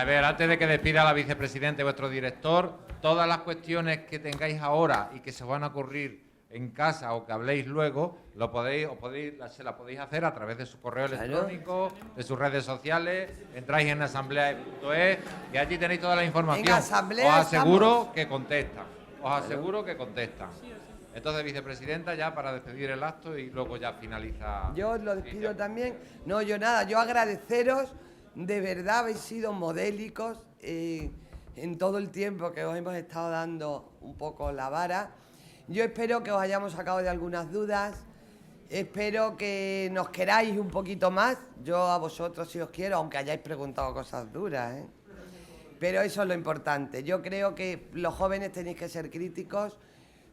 ver, antes de que despida la vicepresidenta y vuestro director, todas las cuestiones que tengáis ahora y que se van a ocurrir en casa o que habléis luego, se la podéis hacer a través de su correo electrónico, de sus redes sociales, entráis en asamblea.es y allí tenéis toda la información. En asamblea os aseguro estamos. que contestan, os aseguro que contestan. Entonces, vicepresidenta, ya para despedir el acto y luego ya finaliza. Yo lo despido también. No, yo nada, yo agradeceros, de verdad habéis sido modélicos en todo el tiempo que os hemos estado dando un poco la vara. Yo espero que os hayamos sacado de algunas dudas, espero que nos queráis un poquito más, yo a vosotros sí os quiero, aunque hayáis preguntado cosas duras, ¿eh? Pero eso es lo importante. Yo creo que los jóvenes tenéis que ser críticos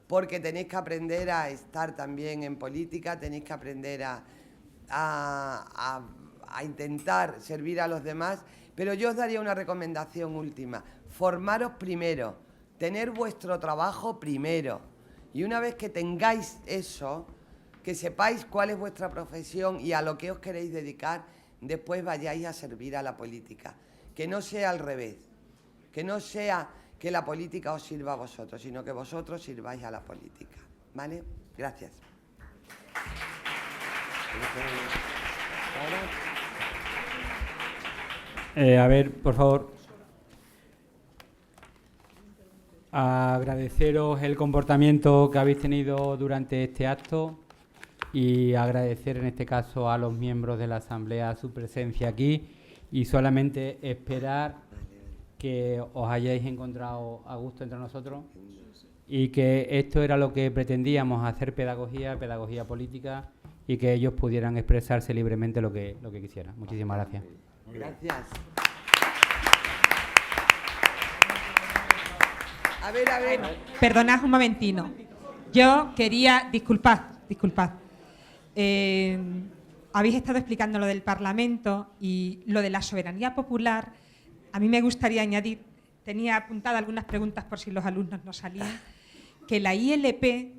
porque tenéis que aprender a estar también en política, tenéis que aprender a intentar servir a los demás, pero yo os daría una recomendación última: formaros primero, tener vuestro trabajo primero. Y una vez que tengáis eso, que sepáis cuál es vuestra profesión y a lo que os queréis dedicar, después vayáis a servir a la política. Que no sea al revés, que no sea que la política os sirva a vosotros, sino que vosotros sirváis a la política. ¿Vale? Gracias. A ver, por favor. Agradeceros el comportamiento que habéis tenido durante este acto y agradecer en este caso a los miembros de la Asamblea su presencia aquí y solamente esperar que os hayáis encontrado a gusto entre nosotros y que esto era lo que pretendíamos, hacer pedagogía política, y que ellos pudieran expresarse libremente lo que quisieran. Muchísimas gracias. Gracias. A ver. Perdonad un momentino. Yo quería... Disculpad. Habéis estado explicando lo del Parlamento y lo de la soberanía popular. A mí me gustaría añadir, tenía apuntadas algunas preguntas por si los alumnos no salían, que la ILP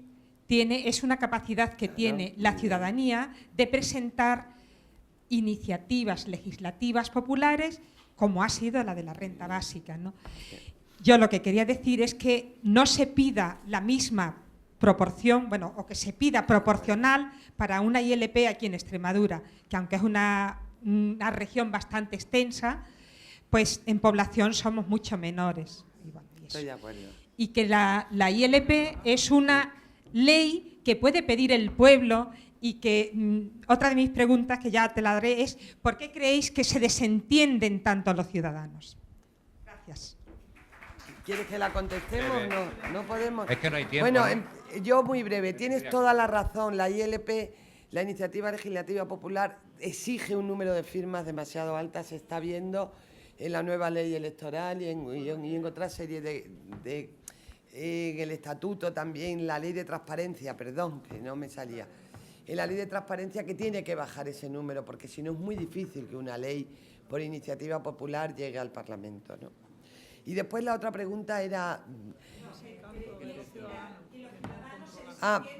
es una capacidad que tiene la ciudadanía de presentar iniciativas legislativas populares, como ha sido la de la renta básica, ¿no? Yo lo que quería decir es que no se pida la misma proporción, o que se pida proporcional para una ILP aquí en Extremadura, que aunque es una región bastante extensa, pues en población somos mucho menores. Estoy de acuerdo. Y que la ILP es una ley que puede pedir el pueblo, y que otra de mis preguntas, que ya te la daré, es ¿por qué creéis que se desentienden tanto los ciudadanos? Gracias. ¿Quieres que la contestemos? No podemos. Es que no hay tiempo. Bueno, ¿no? yo muy breve. Tienes toda la razón. La ILP, la Iniciativa Legislativa Popular, exige un número de firmas demasiado alta. Se está viendo en la nueva ley electoral y en otra serie en el estatuto también, la ley de transparencia, perdón, que no me salía. En la ley de transparencia, que tiene que bajar ese número, porque si no es muy difícil que una ley por iniciativa popular llegue al Parlamento, ¿no? Y después la otra pregunta era...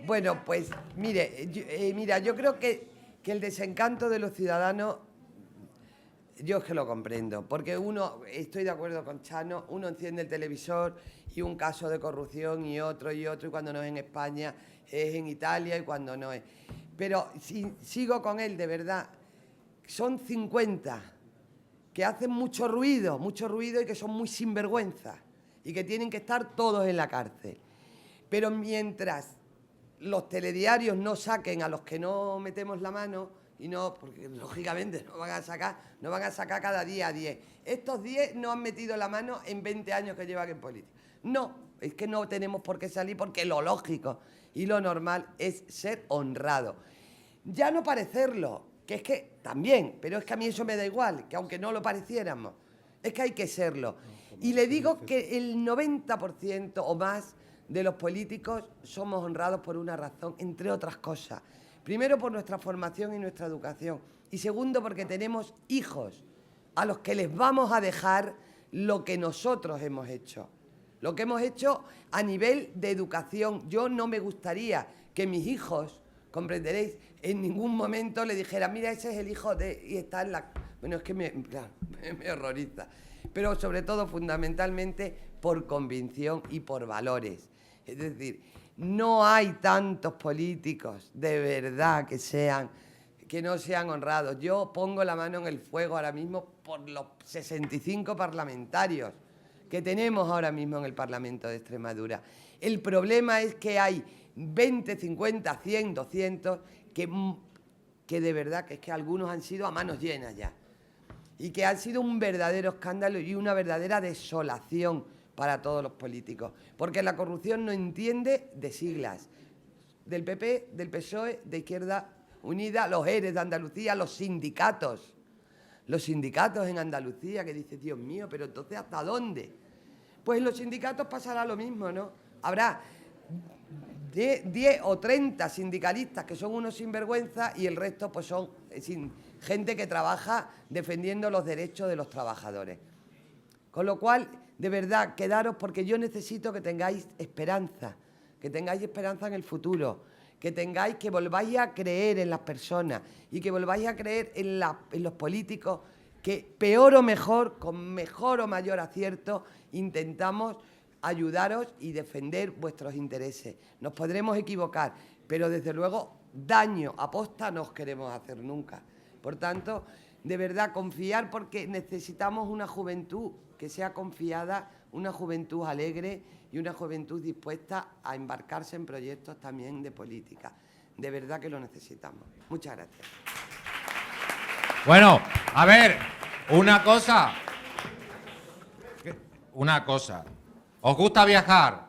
bueno, pues mire, yo creo que el desencanto de los ciudadanos, yo es que lo comprendo, porque estoy de acuerdo con Chano, uno enciende el televisor y un caso de corrupción y otro, y cuando no es en España es en Italia y cuando no es. Pero si sigo con él, de verdad, son 50 que hacen mucho ruido y que son muy sinvergüenzas y que tienen que estar todos en la cárcel. Pero mientras los telediarios no saquen a los que no metemos la mano, porque lógicamente no van a sacar cada día 10. Estos 10 no han metido la mano en 20 años que llevan en política. No, es que no tenemos por qué salir, porque lo lógico y lo normal es ser honrado. Ya no parecerlo, que es que también, pero es que a mí eso me da igual, que aunque no lo pareciéramos, es que hay que serlo. Y le digo que el 90% o más de los políticos somos honrados por una razón, entre otras cosas. Primero, por nuestra formación y nuestra educación. Y segundo, porque tenemos hijos a los que les vamos a dejar lo que nosotros hemos hecho. Lo que hemos hecho a nivel de educación. Yo no me gustaría que mis hijos, comprenderéis, en ningún momento le dijera, mira, ese es el hijo de... y está en la... Bueno, es que me horroriza. Pero sobre todo, fundamentalmente, por convicción y por valores. Es decir, no hay tantos políticos de verdad que no sean honrados. Yo pongo la mano en el fuego ahora mismo por los 65 parlamentarios que tenemos ahora mismo en el Parlamento de Extremadura. El problema es que hay 20, 50, 100, 200 que de verdad que es que algunos han sido a manos llenas ya y que han sido un verdadero escándalo y una verdadera desolación para todos los políticos, porque la corrupción no entiende de siglas, del PP, del PSOE, de Izquierda Unida, los ERES de Andalucía, los sindicatos en Andalucía, que dice, Dios mío, pero entonces ¿hasta dónde? Pues en los sindicatos pasará lo mismo, ¿no? Habrá 10 o 30 sindicalistas que son unos sinvergüenzas y el resto pues son gente que trabaja defendiendo los derechos de los trabajadores. Con lo cual, de verdad, quedaros, porque yo necesito que tengáis esperanza en el futuro, que volváis a creer en las personas y que volváis a creer en los políticos que peor o mejor, con mejor o mayor acierto, intentamos ayudaros y defender vuestros intereses. Nos podremos equivocar, pero desde luego daño aposta no os queremos hacer nunca. Por tanto, de verdad, confiar, porque necesitamos una juventud que sea confiada, una juventud alegre y una juventud dispuesta a embarcarse en proyectos también de política. De verdad que lo necesitamos. Muchas gracias. Bueno, a ver, una cosa. ¿Os gusta viajar?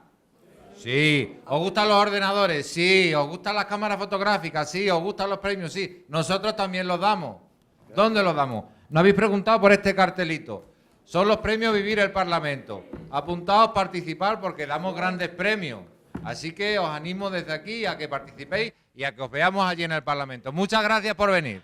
Sí. ¿Os gustan los ordenadores? Sí. ¿Os gustan las cámaras fotográficas? Sí. ¿Os gustan los premios? Sí. Nosotros también los damos. ¿Dónde los damos? No habéis preguntado por este cartelito. Son los premios Vivir el Parlamento. Apuntaos, participar, porque damos grandes premios. Así que os animo desde aquí a que participéis y a que os veamos allí en el Parlamento. Muchas gracias por venir.